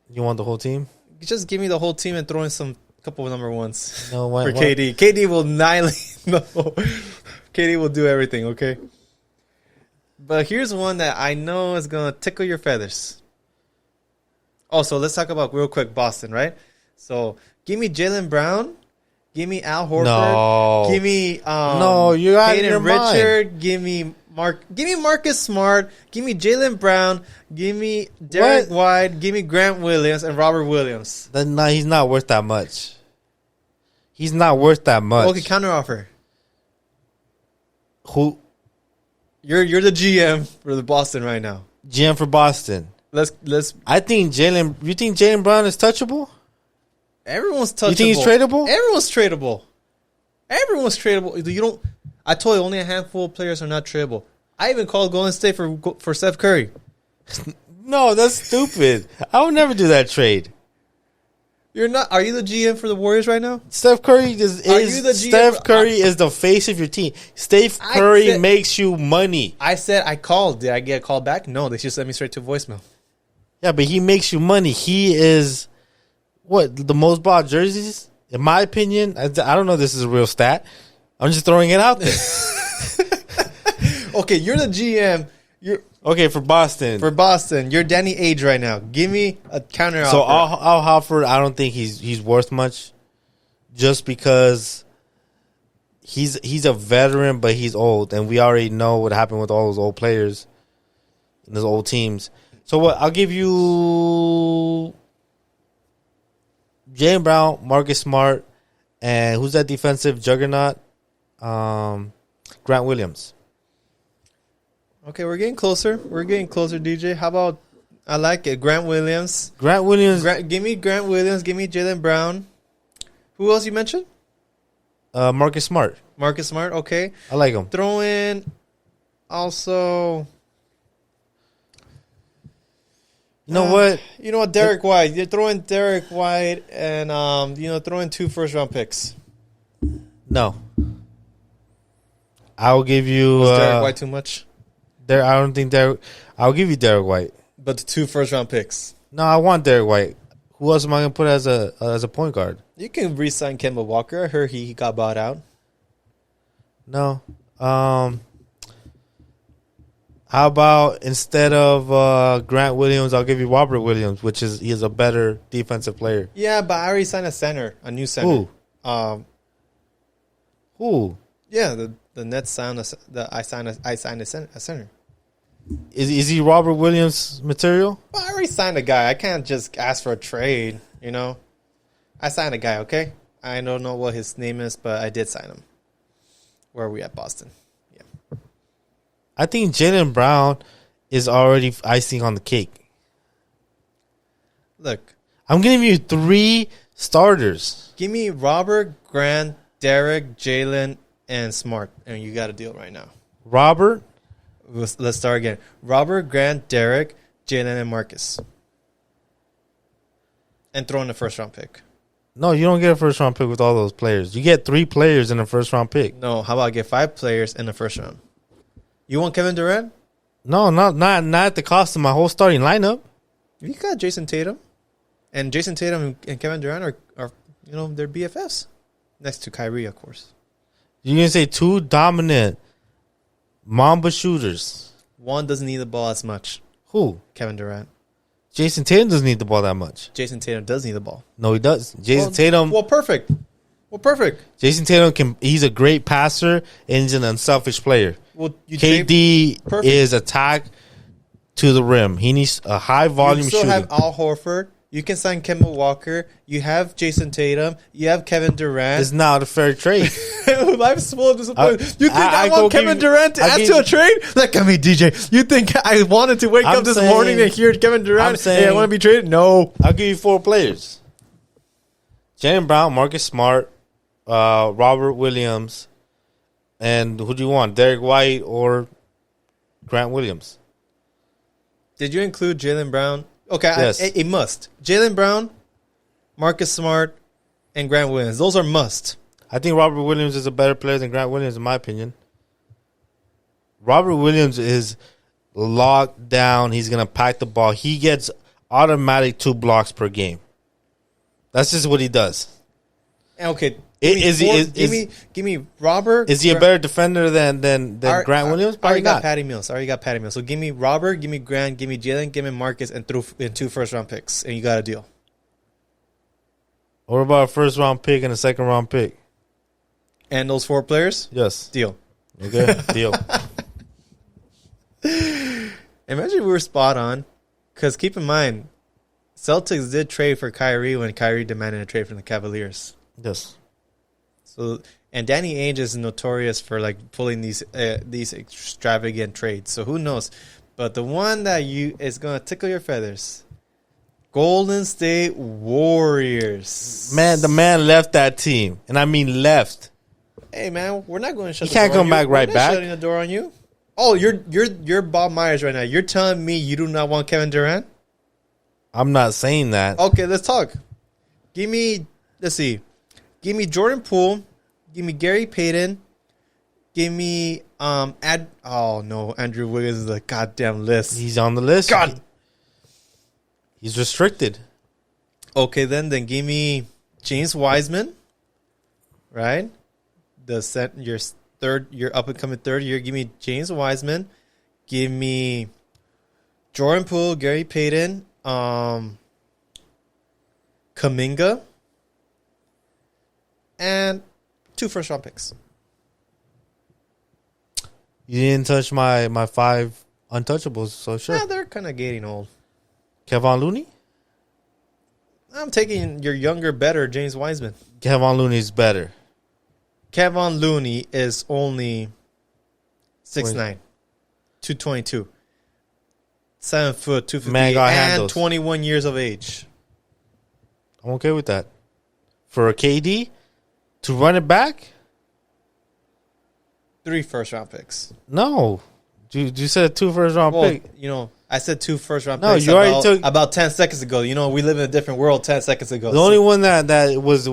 You want the whole team? Just give me the whole team and throw in some couple of number ones No, for KD. KD will annihilate. No, KD will do everything. Okay. But here's one that I know is gonna tickle your feathers. Also, let's talk about real quick Boston, right? So give me Jaylen Brown. Give me Al Horford. No. Give me no, you're out of your Richard. mind. Give me Marcus Smart. Give me Jaylen Brown. Give me Derek White. Give me Grant Williams and Robert Williams. No, he's not worth that much. He's not worth that much. Okay, counter offer. Who? You're the GM for the Boston right now. GM for Boston. Let's. I think Jaylen. You think Jaylen Brown is touchable? Everyone's touchable. You think he's tradable? Everyone's tradable. Everyone's tradable. You don't. I told you only a handful of players are not tradable. I even called Golden State for Steph Curry. No, that's stupid. I would never do that trade. You're not. Are you the GM for the Warriors right now? Steph Curry is Steph Curry is the face of your team. Steph Curry makes you money. I said I called. Did I get a call back? No, they just sent me straight to voicemail. Yeah, but he makes you money. He is the most bought jerseys, in my opinion. I don't know if this is a real stat. I'm just throwing it out there. Okay, you're the GM. Okay, for Boston. You're Danny Ainge right now. Give me a counter offer. So Al Horford, I don't think he's worth much, just because he's a veteran, but he's old, and we already know what happened with all those old players and those old teams. So what? I'll give you Jaylen Brown, Marcus Smart, and who's that defensive juggernaut? Grant Williams. Okay, we're getting closer. DJ. How about, I like it, Grant Williams. Give me Grant Williams. Give me Jaylen Brown. Who else you mentioned? Marcus Smart. Okay. I like him. Throw in also. You know what? Derek White. You throw in Derek White and throw in 2 first-round picks. No. I'll give you. Was Derek White too much? I don't think Derek. I'll give you Derek White. But the 2 first-round picks. No, I want Derek White. Who else am I going to put as a point guard? You can re-sign Kemba Walker. I heard he got bought out. No. How about instead of Grant Williams, I'll give you Robert Williams, he is a better defensive player. Yeah, but I already signed a new center. Who? Who? Yeah, the Nets signed I signed a center. Is he Robert Williams material? Well, I already signed a guy. I can't just ask for a trade, I signed a guy, okay? I don't know what his name is, but I did sign him. Where are we at, Boston? Yeah. I think Jaylen Brown is already icing on the cake. Look. I'm giving you 3 starters. Give me Robert, Grant, Derek, Jaylen, and Smart. And you got a deal right now. Robert? Let's start again. Robert, Grant, Derek, Jaylen, and Marcus. And throw in a first-round pick. No, you don't get a first-round pick with all those players. You get 3 players in a first-round pick. No, how about I get 5 players in the first round? You want Kevin Durant? No, not at the cost of my whole starting lineup. You got Jason Tatum. And Jason Tatum and Kevin Durant are they're BFFs. Next to Kyrie, of course. You're going to say two dominant Mamba shooters. One doesn't need the ball as much. Who? Kevin Durant. Jason Tatum doesn't need the ball that much. Jason Tatum does need the ball. No, he does. Jason Tatum. Well, perfect. Jason Tatum he's a great passer and he's an unselfish player. Well, KD is attack to the rim. He needs a high volume shooting. You still shooting. have Al Horford. You can sign Kemba Walker. You have Jason Tatum. You have Kevin Durant. It's not a fair trade. Life's full of disappointment. You think I want Kevin Durant to add to a trade? Look at me, DJ. You think I wanted to wake up this morning and hear Kevin Durant say, hey, I want to be traded? No. I'll give you 4 players. Jaylen Brown, Marcus Smart, Robert Williams, and who do you want? Derek White or Grant Williams? Did you include Jaylen Brown? Okay, yes. It must. Jaylen Brown, Marcus Smart, and Grant Williams. Those are must. I think Robert Williams is a better player than Grant Williams, in my opinion. Robert Williams is locked down. He's going to pack the ball. He gets automatic 2 blocks per game. That's just what he does. Okay. Give me Robert. Is he a better defender than Grant Williams? I already got Patty Mills. So give me Robert, give me Grant, give me Jalen, give me Marcus, and 2 first-round picks, and you got a deal. What about a first-round pick and a second-round pick? And those 4 players? Yes. Deal. Okay, deal. Imagine we were spot on, because keep in mind, Celtics did trade for Kyrie when Kyrie demanded a trade from the Cavaliers. Yes. So, and Danny Ainge is notorious for like pulling these extravagant trades. So who knows? But the one that is gonna tickle your feathers, Golden State Warriors. Man, the man left that team, and I mean left. Hey man, we're not going to shut. He can't come back right back. Shutting the door on you. Oh, you're Bob Myers right now. You're telling me you do not want Kevin Durant? I'm not saying that. Okay, let's talk. Let's see. Give me Jordan Poole. Give me Gary Payton. Give me Andrew Wiggins is the goddamn list. He's on the list. God. He's restricted. Okay, then give me James Wiseman. Right? Your up and coming third year. Give me James Wiseman. Give me Jordan Poole, Gary Payton, Kuminga, and 2 first-round picks. You didn't touch my 5 untouchables, so sure. Yeah, they're kind of getting old. Kevon Looney? I'm taking your younger, better James Wiseman. Kevon Looney's better. Kevon Looney is only 6'9", 222, 7 foot, 258, and handles. 21 years of age. I'm okay with that. For a KD to run it back? 3 first-round picks. No. You said 2 first-round pick. I said 2 first-round picks you already took about 10 seconds ago. We live in a different world 10 seconds ago. The only one that was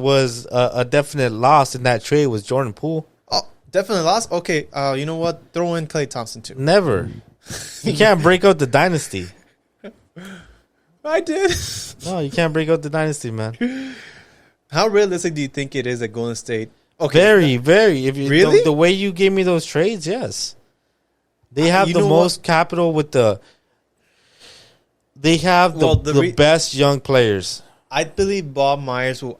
a definite loss in that trade was Jordan Poole. Oh, definitely lost? Okay, you know what? Throw in Klay Thompson, too. Never. You can't break out the dynasty. I did. No, you can't break out the dynasty, man. How realistic do you think it is at Golden State? Okay. Very, very. If you, really? The way you gave me those trades, yes. They have the most capital with the... They have the best young players. I believe Bob Myers will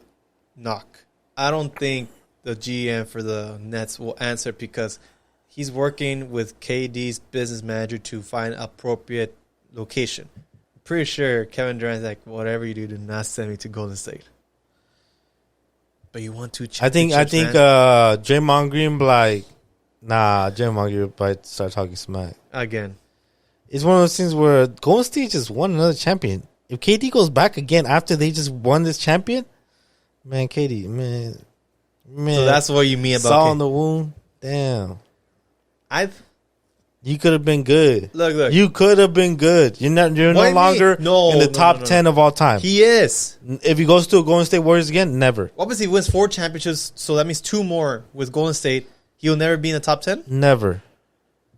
knock. I don't think the GM for the Nets will answer because he's working with KD's business manager to find appropriate location. I'm pretty sure Kevin Durant's like, whatever you do not send me to Golden State. But you want to I think Draymond Green Draymond Green might start talking smack. Again. It's one of those things where Golden State just won another champion. If KD goes back again after they just won this champion, man, KD, man. So that's what you mean about Saw in the wound. Damn. You could have been good. Look. You could have been good. You're no longer in the top 10 of all time. He is. If he goes to a Golden State Warriors again, never. Obviously, he wins 4 championships, so that means 2 more with Golden State. He'll never be in the top 10? Never.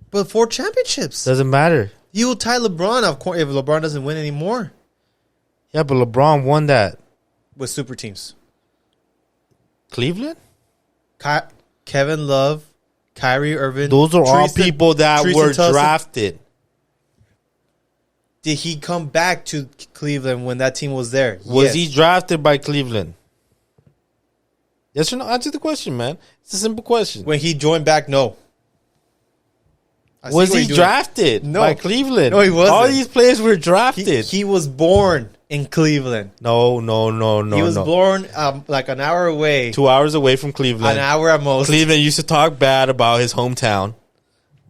But 4 championships. Doesn't matter. He will tie LeBron, of course, if LeBron doesn't win anymore. Yeah, but LeBron won that. With super teams. Cleveland? Kevin Love, Kyrie Irving. Those are all people that were drafted. Did he come back to Cleveland when that team was there? Was he drafted by Cleveland? Yes or no? Answer the question, man. It's a simple question. When he joined back, no. Was he drafted by Cleveland? No, he wasn't. All these players were drafted. He was born in Cleveland. No. He was born like an hour away. 2 hours away from Cleveland. An hour at most. Cleveland used to talk bad about his hometown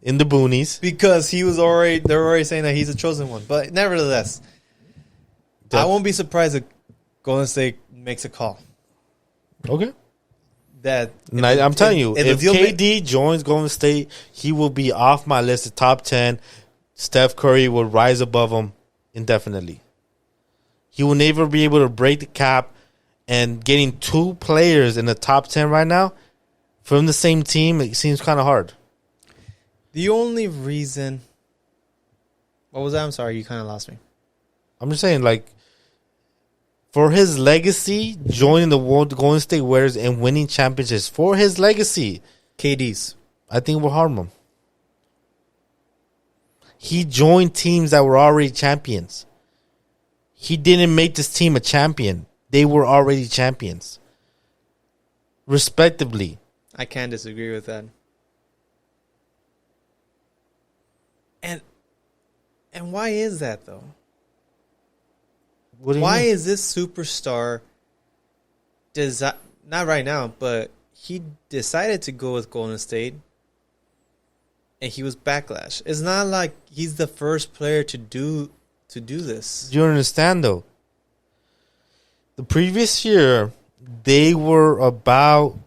in the boonies. Because they're already saying that he's a chosen one. But nevertheless, I won't be surprised if Golden State makes a call. Okay. I'm telling you, if KD joins Golden State, he will be off my list of top 10. Steph Curry will rise above him indefinitely. He will never be able to break the cap, and getting 2 players in the top 10 right now from the same team, it seems kind of hard. The only reason... What was that? I'm sorry, you kind of lost me. I'm just saying, like, for his legacy, joining the Golden State Warriors and winning championships, for his legacy, KD's, I think will harm him. He joined teams that were already champions. He didn't make this team a champion. They were already champions. Respectively. I can't disagree with that. And why is that, though? Why is this superstar not right now, but he decided to go with Golden State and he was backlash? It's not like he's the first player to do this. Do you understand, though? The previous year, they were about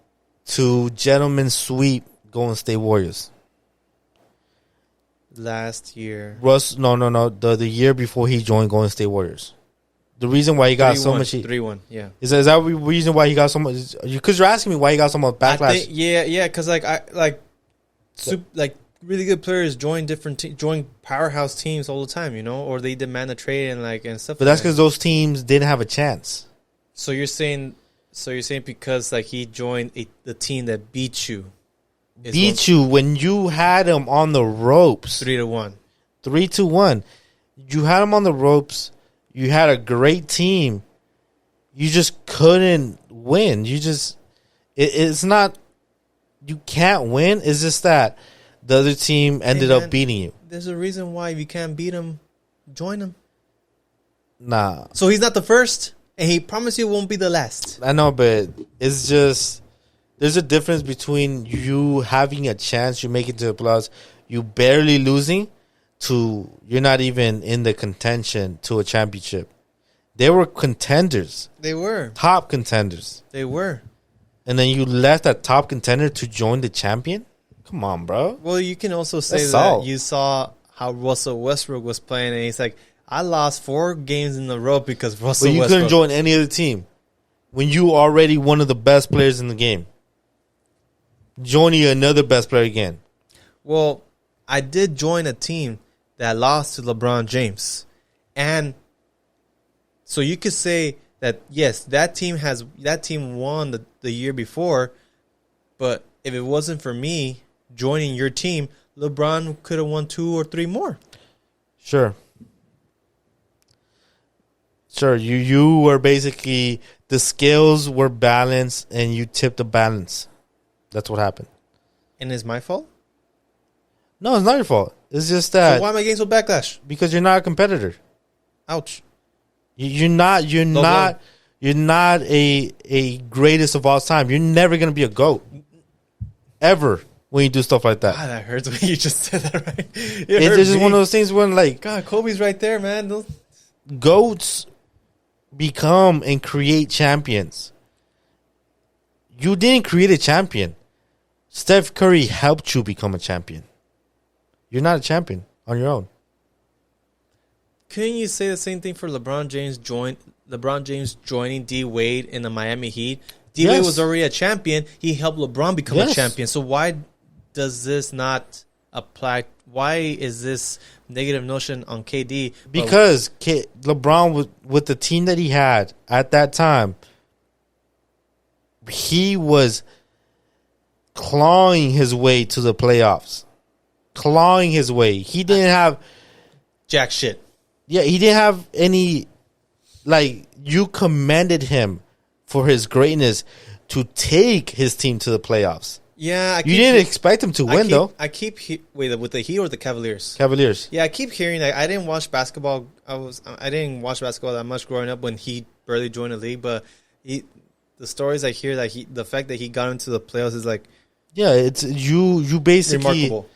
to gentlemen sweep Golden State Warriors. Last year. No. The year before he joined Golden State Warriors. The reason why he got so much... 3-1, yeah. Is that the reason why he got so much... Because you're asking me why he got so much backlash. Because really good players join join powerhouse teams all the time, or they demand a trade and stuff. But that's because those teams didn't have a chance. So you're saying because he joined the team that beat you. Beat you when you had him on the ropes. 3-1. 3-1. You had him on the ropes. You had a great team. You just couldn't win. It's not, you can't win. It's just that the other team ended up beating you. There's a reason why if you can't beat him, join him. Nah. So he's not the first, and he promised you won't be the last. I know, but it's just, there's a difference between you having a chance, you make it to the playoffs, you barely losing, to you're not even in the contention to a championship. They were contenders. They were. Top contenders. They were. And then you left that top contender to join the champion? Come on, bro. Well, you can also say that you saw how Russell Westbrook was playing, and he's like, I lost 4 games in a row because Russell Westbrook. But you couldn't join any other team when you already one of the best players in the game. Joining another best player again. Well, I did join a team that lost to LeBron James. And so you could say that, yes, that team won the year before, but if it wasn't for me joining your team, LeBron could have won 2 or 3 more. Sure. You were basically, the scales were balanced and you tipped the balance. That's what happened. And it's my fault? No, it's not your fault. It's just that. So why am I getting so backlash? Because you're not a competitor. Ouch. You're not a greatest of all time. You're never gonna be a GOAT. Ever when you do stuff like that. God, that hurts when you just said that, right? It's just one of those things when, like, God, Kobe's right there, man. GOATs become and create champions. You didn't create a champion. Steph Curry helped you become a champion. You're not a champion on your own. Couldn't you say the same thing for LeBron James joining D Wade in the Miami Heat? D Wade was already a champion. He helped LeBron become a champion. So why does this not apply? Why is this negative notion on KD? Because LeBron, with the team that he had at that time, he was clawing his way to the playoffs. Clawing his way. He didn't have jack shit. Yeah, he didn't have any. Like, you commended him for his greatness to take his team to the playoffs. Yeah, you didn't expect him to win, though. I keep wait, with the Heat or the Cavaliers? Cavaliers. Yeah, I keep hearing that. I didn't watch basketball. I didn't watch basketball that much growing up when he barely joined the league. But the stories I hear that the fact that he got into the playoffs is like, yeah, it's you basically remarkable.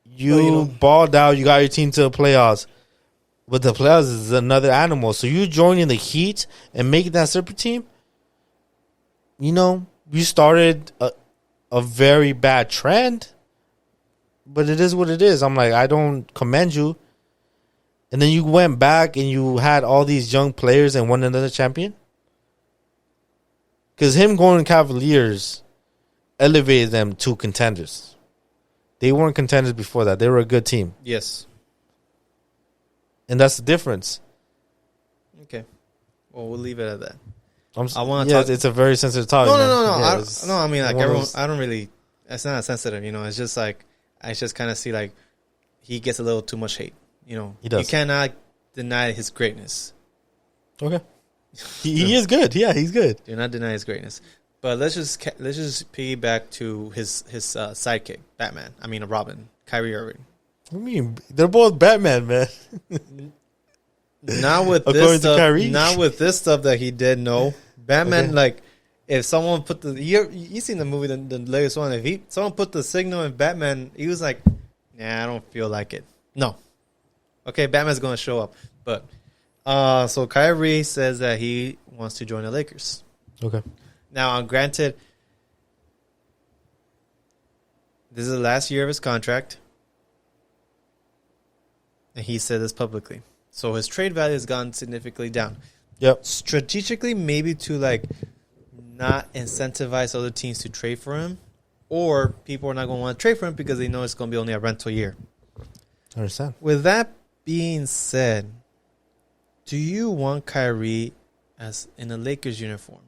You balled out. You got your team to the playoffs, but the playoffs is another animal. So you joining the Heat and making that super team. You started a very bad trend, but it is what it is. I'm like, I don't commend you. And then you went back and you had all these young players and won another champion. Because him going to Cavaliers elevated them to contenders. They weren't contenders before that. They were a good team. Yes. And that's the difference. Okay. Well, we'll leave it at that. I want to talk. It's a very sensitive topic. No. Yeah, I mean, like, I don't really. It's not sensitive, It's just like I just kind of see like he gets a little too much hate. He does. You cannot deny his greatness. Okay. He is good. Yeah, he's good. Do not deny his greatness. But let's just piggyback to his sidekick, Batman. I mean, Robin, Kyrie Irving. I mean, they're both Batman, man. Not with this stuff. Not with this stuff that he did. No, Batman. Okay. Like, if someone put you seen the movie, the latest one. If someone put the signal in Batman, he was like, "Nah, I don't feel like it." No. Okay, Batman's gonna show up, but so Kyrie says that he wants to join the Lakers. Okay. Now, granted, this is the last year of his contract, and he said this publicly. So his trade value has gone significantly down. Yep. Strategically, maybe to like not incentivize other teams to trade for him, or people are not going to want to trade for him because they know it's going to be only a rental year. I understand. With that being said, do you want Kyrie as in a Lakers uniform?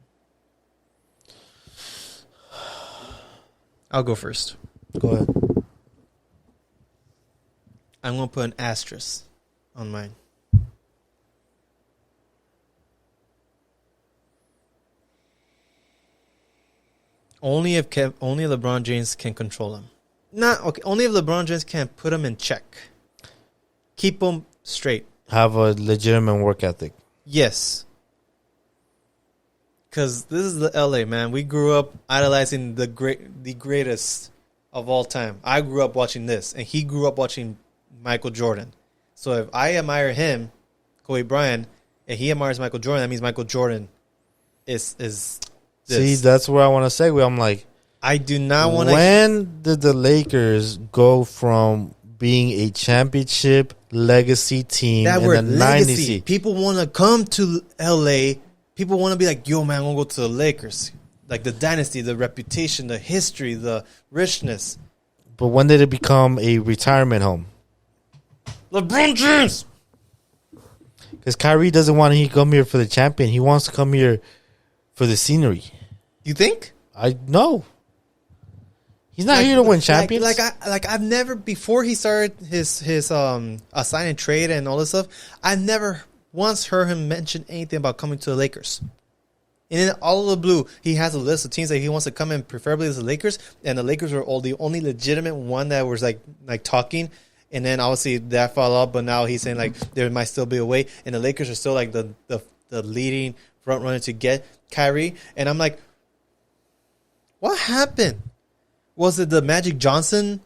I'll go first. Go ahead. I'm going to put an asterisk on mine. Only if LeBron James can control him. Only if LeBron James can put him in check. Keep him straight. Have a legitimate work ethic. Yes. Because this is the LA, man. We grew up idolizing the greatest of all time. I grew up watching this, and he grew up watching Michael Jordan. So if I admire him, Kobe Bryant, and he admires Michael Jordan, that means Michael Jordan is this. See, that's where I want to segue. I'm like, I do not want to. When did the Lakers go from being a championship legacy team that in word, the legacy. 90s? People want to come to LA. People want to be like, yo, man, I'm going to go to the Lakers. Like the dynasty, the reputation, the history, the richness. But when did it become a retirement home? LeBron James. Because Kyrie doesn't want to come here for the champion. He wants to come here for the scenery. You think? I know. He's not here to win champions. I've never, before he started his sign and trade and all this stuff, I've never once heard him mention anything about coming to the Lakers. And in all of the blue, he has a list of teams that he wants to come in, preferably as the Lakers. And the Lakers were the only legitimate one that was like talking. And then obviously that fell off, but now he's saying like there might still be a way. And the Lakers are still like the leading front runner to get Kyrie. And I'm like, what happened? Was it the Magic Johnson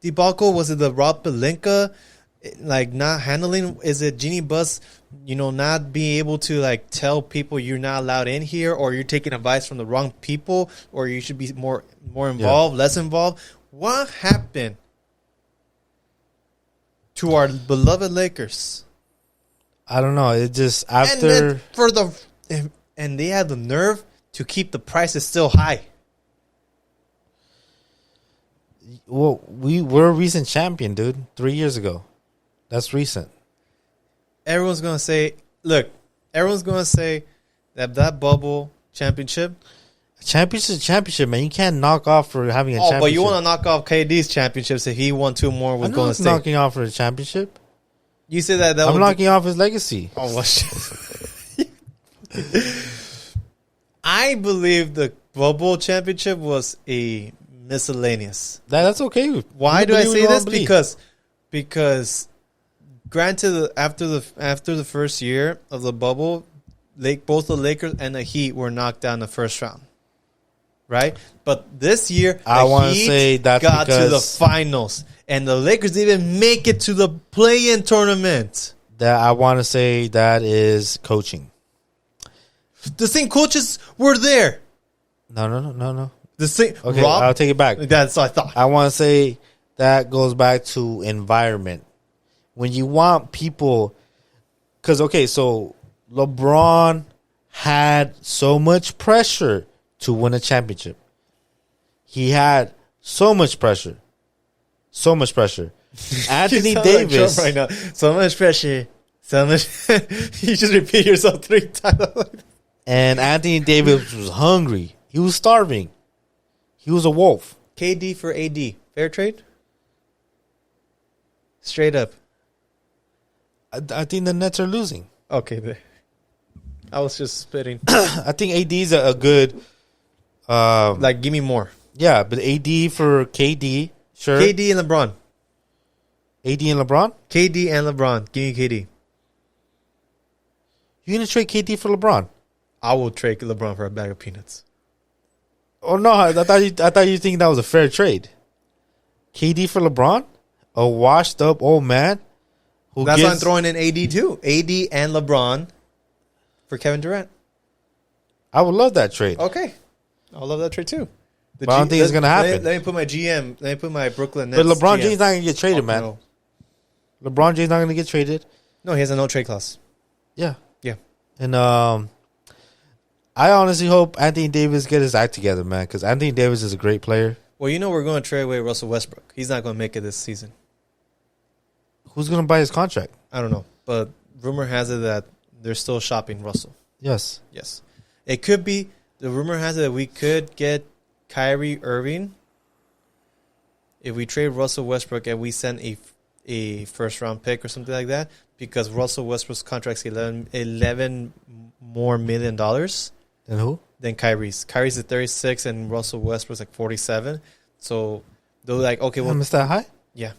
debacle? Was it the Rob Pelinka like not handling? Is it Jeannie Buss, not being able to like tell people you're not allowed in here, or you're taking advice from the wrong people, or you should be more involved, less involved? What happened to our beloved Lakers? I don't know. It just after and they had the nerve to keep the prices still high. Well, we're a recent champion, dude. 3 years ago. That's recent. Everyone's going to say, look, that bubble championship, Championship, man. You can't knock off for having a championship. But you want to knock off KD's championships if he won 2 more with Golden State. Knocking off for a championship. You said that. I'm knocking off his legacy. Oh, well, shit. I believe the bubble championship was a miscellaneous. That's okay. Why do I say this? Because granted, after the first year of the bubble, both the Lakers and the Heat were knocked down the first round, right? But this year, I want to say that got to the finals, and the Lakers didn't even make it to the play-in tournament. That I want to say that is coaching. The same coaches were there. No. The same. Okay, Rob, I'll take it back. That's what I thought. I want to say that goes back to environment. When you want people, because so LeBron had so much pressure to win a championship. He had so much pressure. Anthony Davis like right now. So much pressure. So much. You just repeat yourself 3 times. And Anthony Davis was hungry. He was starving. He was a wolf. KD for AD. Fair trade? Straight up. I think the Nets are losing. Okay. I was just spitting. I think AD's a good... give me more. Yeah, but AD for KD, sure. KD and LeBron. AD and LeBron? KD and LeBron. Give me KD. You going to trade KD for LeBron? I will trade LeBron for a bag of peanuts. Oh, no. I thought you think that was a fair trade. KD for LeBron? A washed up old man? That's why I'm throwing in AD too. AD and LeBron for Kevin Durant. I would love that trade. Okay. I'll love that trade too. But I don't think it's going to happen. Let me put my GM. Let me put my Brooklyn Nets. But LeBron GM. James not going to get traded, man. No. LeBron James not going to get traded. No, he has a no trade clause. Yeah. Yeah. And I honestly hope Anthony Davis get his act together, man, because Anthony Davis is a great player. Well, we're going to trade away Russell Westbrook. He's not going to make it this season. Who's going to buy his contract? I don't know. But rumor has it that they're still shopping Russell. Yes. It could be, the rumor has it that we could get Kyrie Irving if we trade Russell Westbrook and we send a first-round pick or something like that, because Russell Westbrook's contract's $11 more million. Than who? Than Kyrie's. Kyrie's at 36 and Russell Westbrook's like 47. So they're like, okay, well, is that high? Yeah.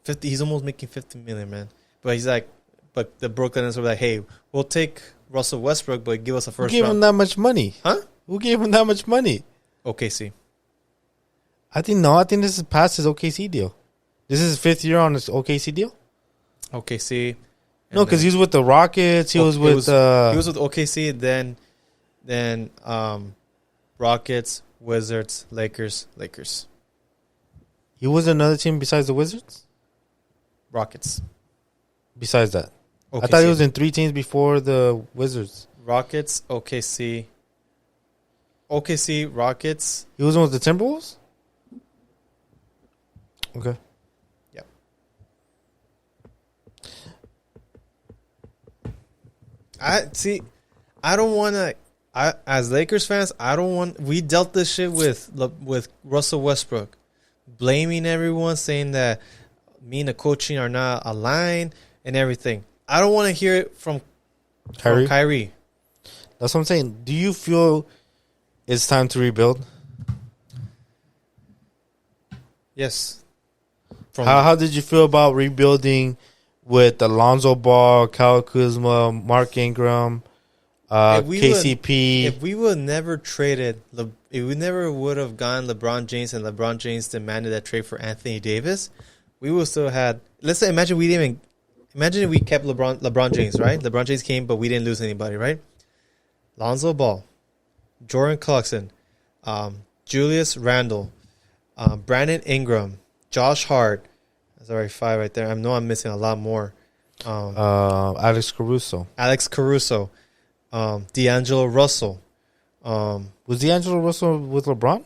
50. He's almost making 50 million, man. But he's like, but the Brooklyn Nets were like, hey, we'll take Russell Westbrook, but give us a first round. Who gave him that much money? Huh? Who gave him that much money? OKC. I think this is past his OKC deal. This is his 5th year on his OKC deal. OKC. No, because he was with the Rockets. He was with OKC. Then Rockets, Wizards, Lakers. He was another team besides the Wizards? Rockets. Besides that. OKC. I thought he was in 3 teams before the Wizards. Rockets, OKC, Rockets. He was with the Timberwolves? Okay. Yep. I don't want to... as Lakers fans, we dealt this shit with Russell Westbrook, blaming everyone, saying that me and the coaching are not aligned and everything. I don't want to hear it from Kyrie. That's what I'm saying. Do you feel it's time to rebuild? Yes. How did you feel about rebuilding with Alonzo Ball, Kyle Kuzma, Mark Ingram, KCP? If we would never traded, if we never would have gone LeBron James and LeBron James demanded that trade for Anthony Davis, we would still had. Let's say, imagine if we kept LeBron James, right? LeBron James came, but we didn't lose anybody, right? Lonzo Ball, Jordan Clarkson, Julius Randle, Brandon Ingram, Josh Hart. That's already 5 right there. I know I'm missing a lot more. Alex Caruso, D'Angelo Russell. Was D'Angelo Russell with LeBron?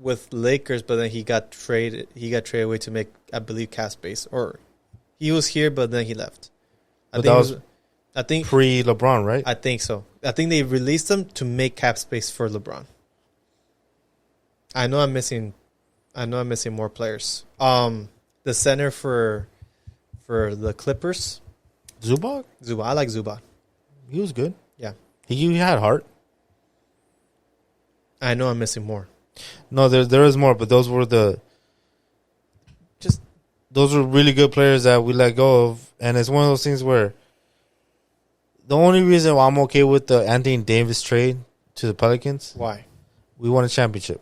With Lakers, but then he got traded. He got traded away to make, I believe, cap space. Or he was here, but then he left. I I think pre-LeBron, right? I think so. I think they released them to make cap space for LeBron. I know I'm missing more players. The center for the Clippers, Zubac? I like Zubac. He was good. Yeah. He had heart. I know I'm missing more. No, there is more, but those were really good players that we let go of, and it's one of those things where the only reason why I'm okay with the Anthony Davis trade to the Pelicans, Why? we won a championship.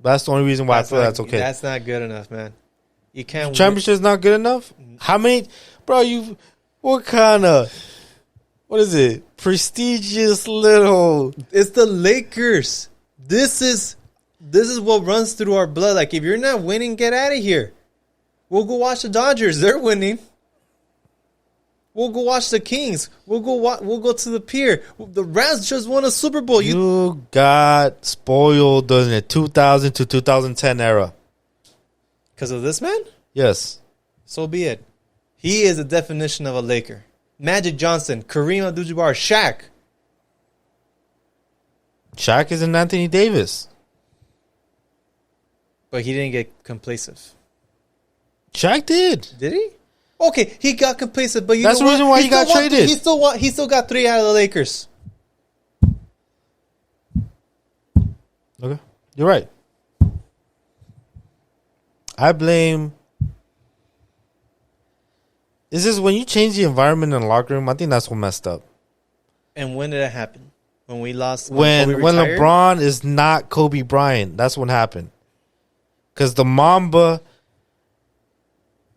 That's the only reason why I feel that's okay. That's not good enough, man. You can't. Championship is not good enough. How many, bro? What kind of? What is it? Prestigious little. It's the Lakers. This is what runs through our blood. Like, if you're not winning, get out of here. We'll go watch the Dodgers. They're winning. We'll go watch the Kings. We'll go to the pier. The Rams just won a Super Bowl. You got spoiled in the 2000 to 2010 era. Because of this man? Yes. So be it. He is the definition of a Laker. Magic Johnson, Kareem Abdul-Jabbar, Shaq. Shaq is an Anthony Davis. But he didn't get complacent. Shaq did. Did he? Okay, he got complacent, but that's the reason why he got traded. He still got 3 out of the Lakers. Okay, you're right. I blame. Is this when you change the environment in the locker room? I think that's what messed up. And when did it happen? When we lost? When LeBron is not Kobe Bryant, that's what happened. Because the Mamba.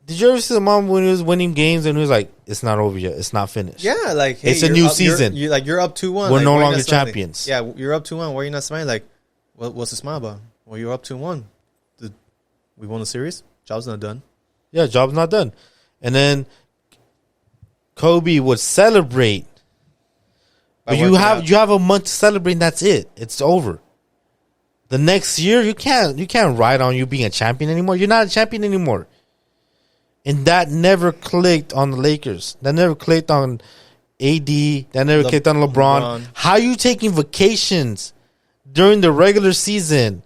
Did you ever see the Mamba when he was winning games and he was like, "It's not over yet. It's not finished." Yeah, like, hey, it's a new season. You're up 2-1. We're like, no longer champions. Yeah, you're up 2-1. Why are you not smiling? Like, what's the smile about? Well, you're up 2-1. We won the series. Job's not done. Yeah, job's not done. And then Kobe would celebrate. But you have a month to celebrate and that's it. It's over. The next year you can't ride on you being a champion anymore. You're not a champion anymore. And that never clicked on the Lakers. That never clicked on AD. That never clicked on LeBron. How you taking vacations during the regular season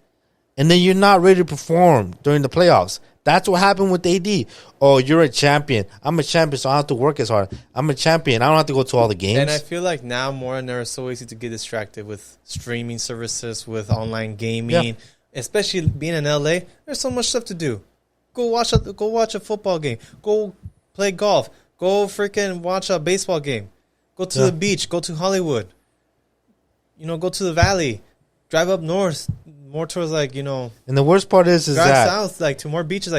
and then you're not ready to perform during the playoffs? That's what happened with AD. Oh, you're a champion. I'm a champion, so I don't have to work as hard. I'm a champion. I don't have to go to all the games. And I feel like now more and more it's so easy to get distracted with streaming services, with online gaming. Yeah. Especially being in LA, there's so much stuff to do. Go watch a football game. Go play golf. Go freaking watch a baseball game. Go to the beach. Go to Hollywood. Go to the valley. Drive up north, more towards And the worst part is drive that south, to more beaches,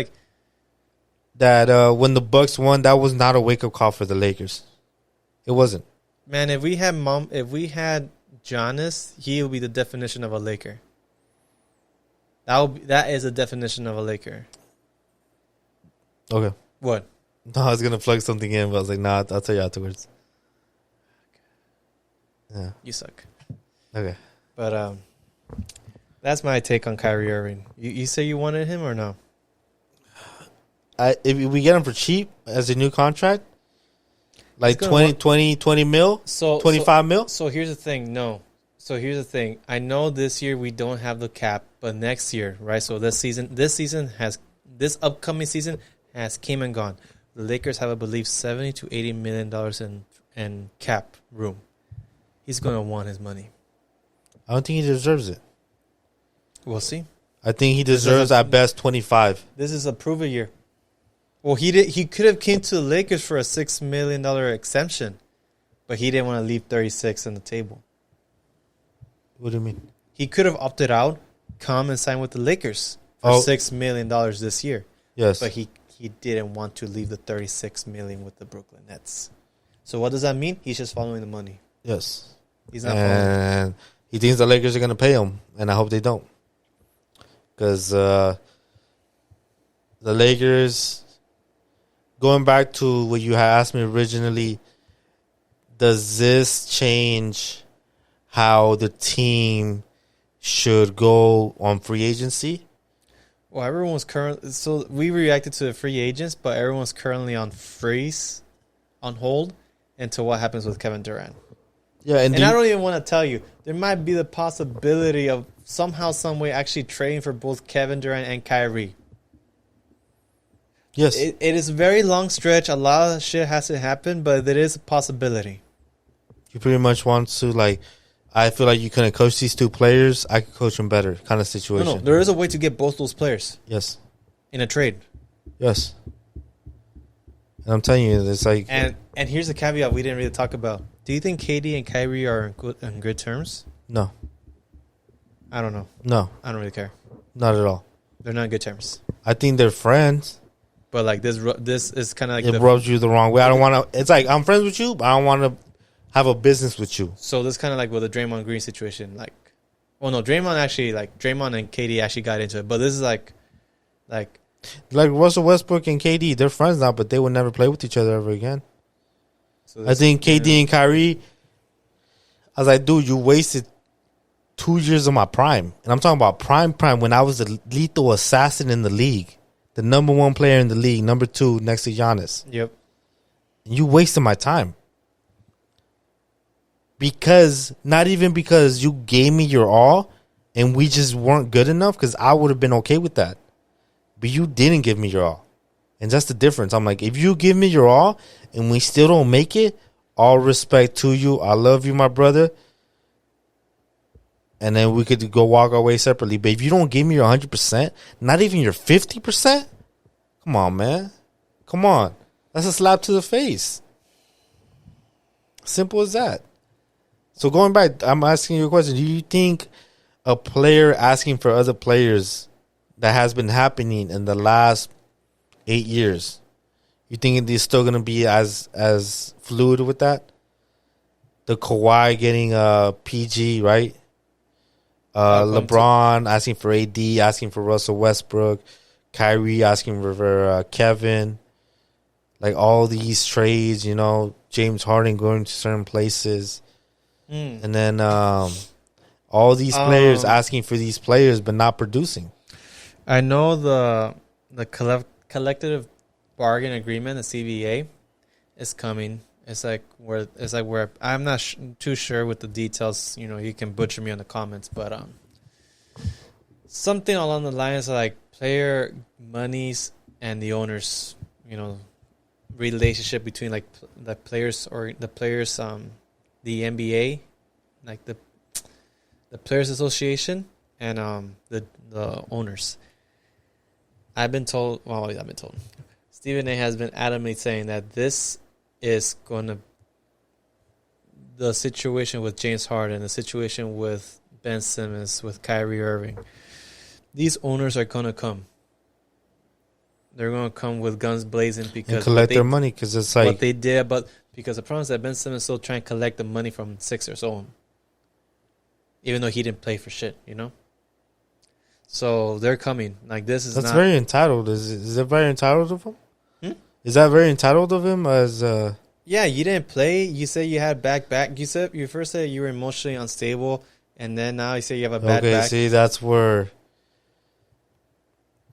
that when the Bucks won, that was not a wake up call for the Lakers. It wasn't. Man, if we had Giannis, he would be the definition of a Laker. That is a definition of a Laker. Okay. What? No, I was gonna plug something in, but I was like, nah, I'll tell you afterwards. Yeah. You suck. Okay. But that's my take on Kyrie Irving. You say you wanted him or no? If we get him for cheap as a new contract, like 20 mil, 25 mil. So here's the thing. No. So here's the thing. I know this year we don't have the cap, but next year, right? So this upcoming season has came and gone. The Lakers have, I believe, $70 to $80 million in cap room. He's going to want his money. I don't think he deserves it. We'll see. I think he deserves at best 25. This is a prove it year. Well, he could have came to the Lakers for a $6 million exemption, but he didn't want to leave 36 on the table. What do you mean? He could have opted out, come and sign with the Lakers for $6 million this year. Yes, but he didn't want to leave the $36 million with the Brooklyn Nets. So what does that mean? He's just following the money. Yes, he's not following. He thinks the Lakers are going to pay him, and I hope they don't. Because the Lakers, going back to what you had asked me originally, does this change how the team should go on free agency? Well, everyone's we reacted to the free agents, but everyone's currently on freeze, on hold, into what happens with Kevin Durant. Yeah, and I don't even want to tell you. There might be the possibility of somehow, some way, actually trading for both Kevin Durant and Kyrie. Yes. It is a very long stretch. A lot of shit has to happen, but there is a possibility. You pretty much want to, like, I feel like you couldn't coach these two players. I could coach them better kind of situation. No, there is a way to get both those players. Yes. In a trade. Yes. And I'm telling you, it's like... And here's the caveat we didn't really talk about. Do you think KD and Kyrie are in good terms? No. I don't know. No. I don't really care. Not at all. They're not in good terms. I think they're friends. But like this is kind of like it rubs you the wrong way. I don't want to. It's like I'm friends with you, but I don't want to have a business with you. So this kind of like with the Draymond Green situation. Like, well, no, Draymond and KD actually got into it. But this is like Russell Westbrook and KD. They're friends now, but they would never play with each other ever again. So I think KD and Kyrie. I was like, dude, you wasted 2 years of my prime, and I'm talking about prime when I was the lethal assassin in the league. The number one player in the league, number 2 next to Giannis. Yep. You wasted my time. Not even because you gave me your all and we just weren't good enough, because I would have been okay with that. But you didn't give me your all. And that's the difference. I'm like, if you give me your all and we still don't make it, all respect to you. I love you, my brother. And then we could go walk our way separately. But if you don't give me your 100%, not even your 50%, come on, man. Come on. That's a slap to the face. Simple as that. So going back, I'm asking you a question. Do you think a player asking for other players that has been happening in the last 8 years, you think it's still going to be as fluid with that? The Kawhi getting PG, right? LeBron asking for AD, asking for Russell Westbrook, Kyrie asking for Kevin, like all these trades, James Harden going to certain places, and then all these players asking for these players but not producing. I know the collective bargain agreement, the CBA, is coming. It's like where I'm not too sure with the details. You can butcher me on the comments, but something along the lines of like player monies and the owners, relationship between like the players the NBA, like the Players Association and the owners. I've been told. Stephen A. has been adamantly saying that this is going to, the situation with James Harden, the situation with Ben Simmons, with Kyrie Irving, these owners are going to come. They're going to come with guns blazing because and collect their money, because it's like what they did. But because the problem is that Ben Simmons still trying to collect the money from Sixers own, even though he didn't play for shit, So they're coming. Like this is that's very entitled. Is it very entitled of him? Is that very entitled of him? Yeah, you didn't play. You said you had back. You first said you were emotionally unstable, and then now you say you have a bad back. See, that's where.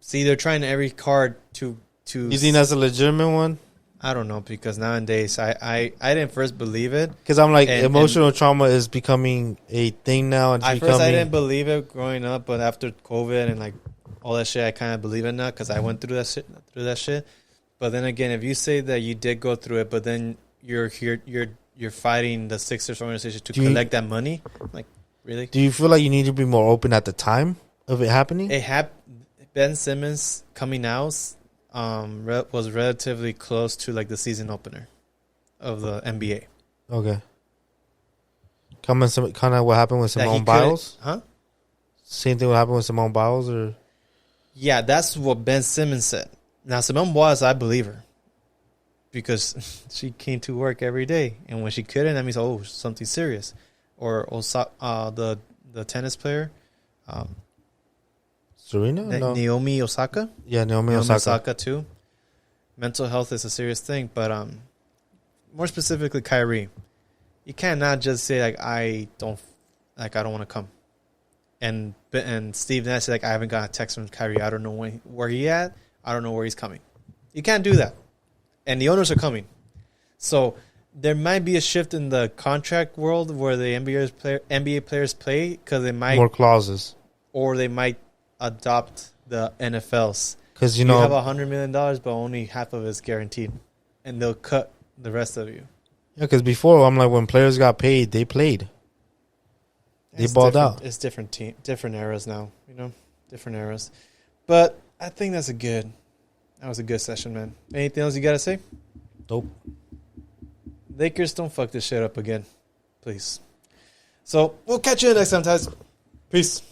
See, they're trying every card to. You think that's a legitimate one? I don't know, because nowadays I didn't first believe it, because I'm like emotional trauma is becoming a thing now. At first I didn't believe it growing up, but after COVID and like all that shit, I kind of believe it now because I went through that shit. But then again, if you say that you did go through it, but then you're fighting the Sixers organization to collect that money, like really? Do you feel like you need to be more open at the time of it happening? Ben Simmons coming out was relatively close to like the season opener of the NBA. Okay. Kind of what happened with Simone Biles? Huh? Same thing what happened with Simone Biles? Or? Yeah, that's what Ben Simmons said. Now, Simone Biles, I believe her. Because she came to work every day. And when she couldn't, that means, something serious. Or the tennis player. Serena? No. Naomi Osaka? Yeah, Naomi Osaka too. Mental health is a serious thing. But more specifically, Kyrie. You cannot just say, I don't want to come. And Steve Nash said, I haven't got a text from Kyrie. I don't know where he at. I don't know where he's coming. You can't do that. And the owners are coming. So there might be a shift in the contract world where the NBA players play because they might more clauses, or they might adopt the NFL's. Because You have $100 million, but only half of it's guaranteed, and they'll cut the rest of you. Yeah, because before I'm like when players got paid, they played. They balled out. It's different eras now, different eras. But I think that was a good session, man. Anything else you gotta say? Nope. Lakers, don't fuck this shit up again, please. So we'll catch you next time, guys. Peace.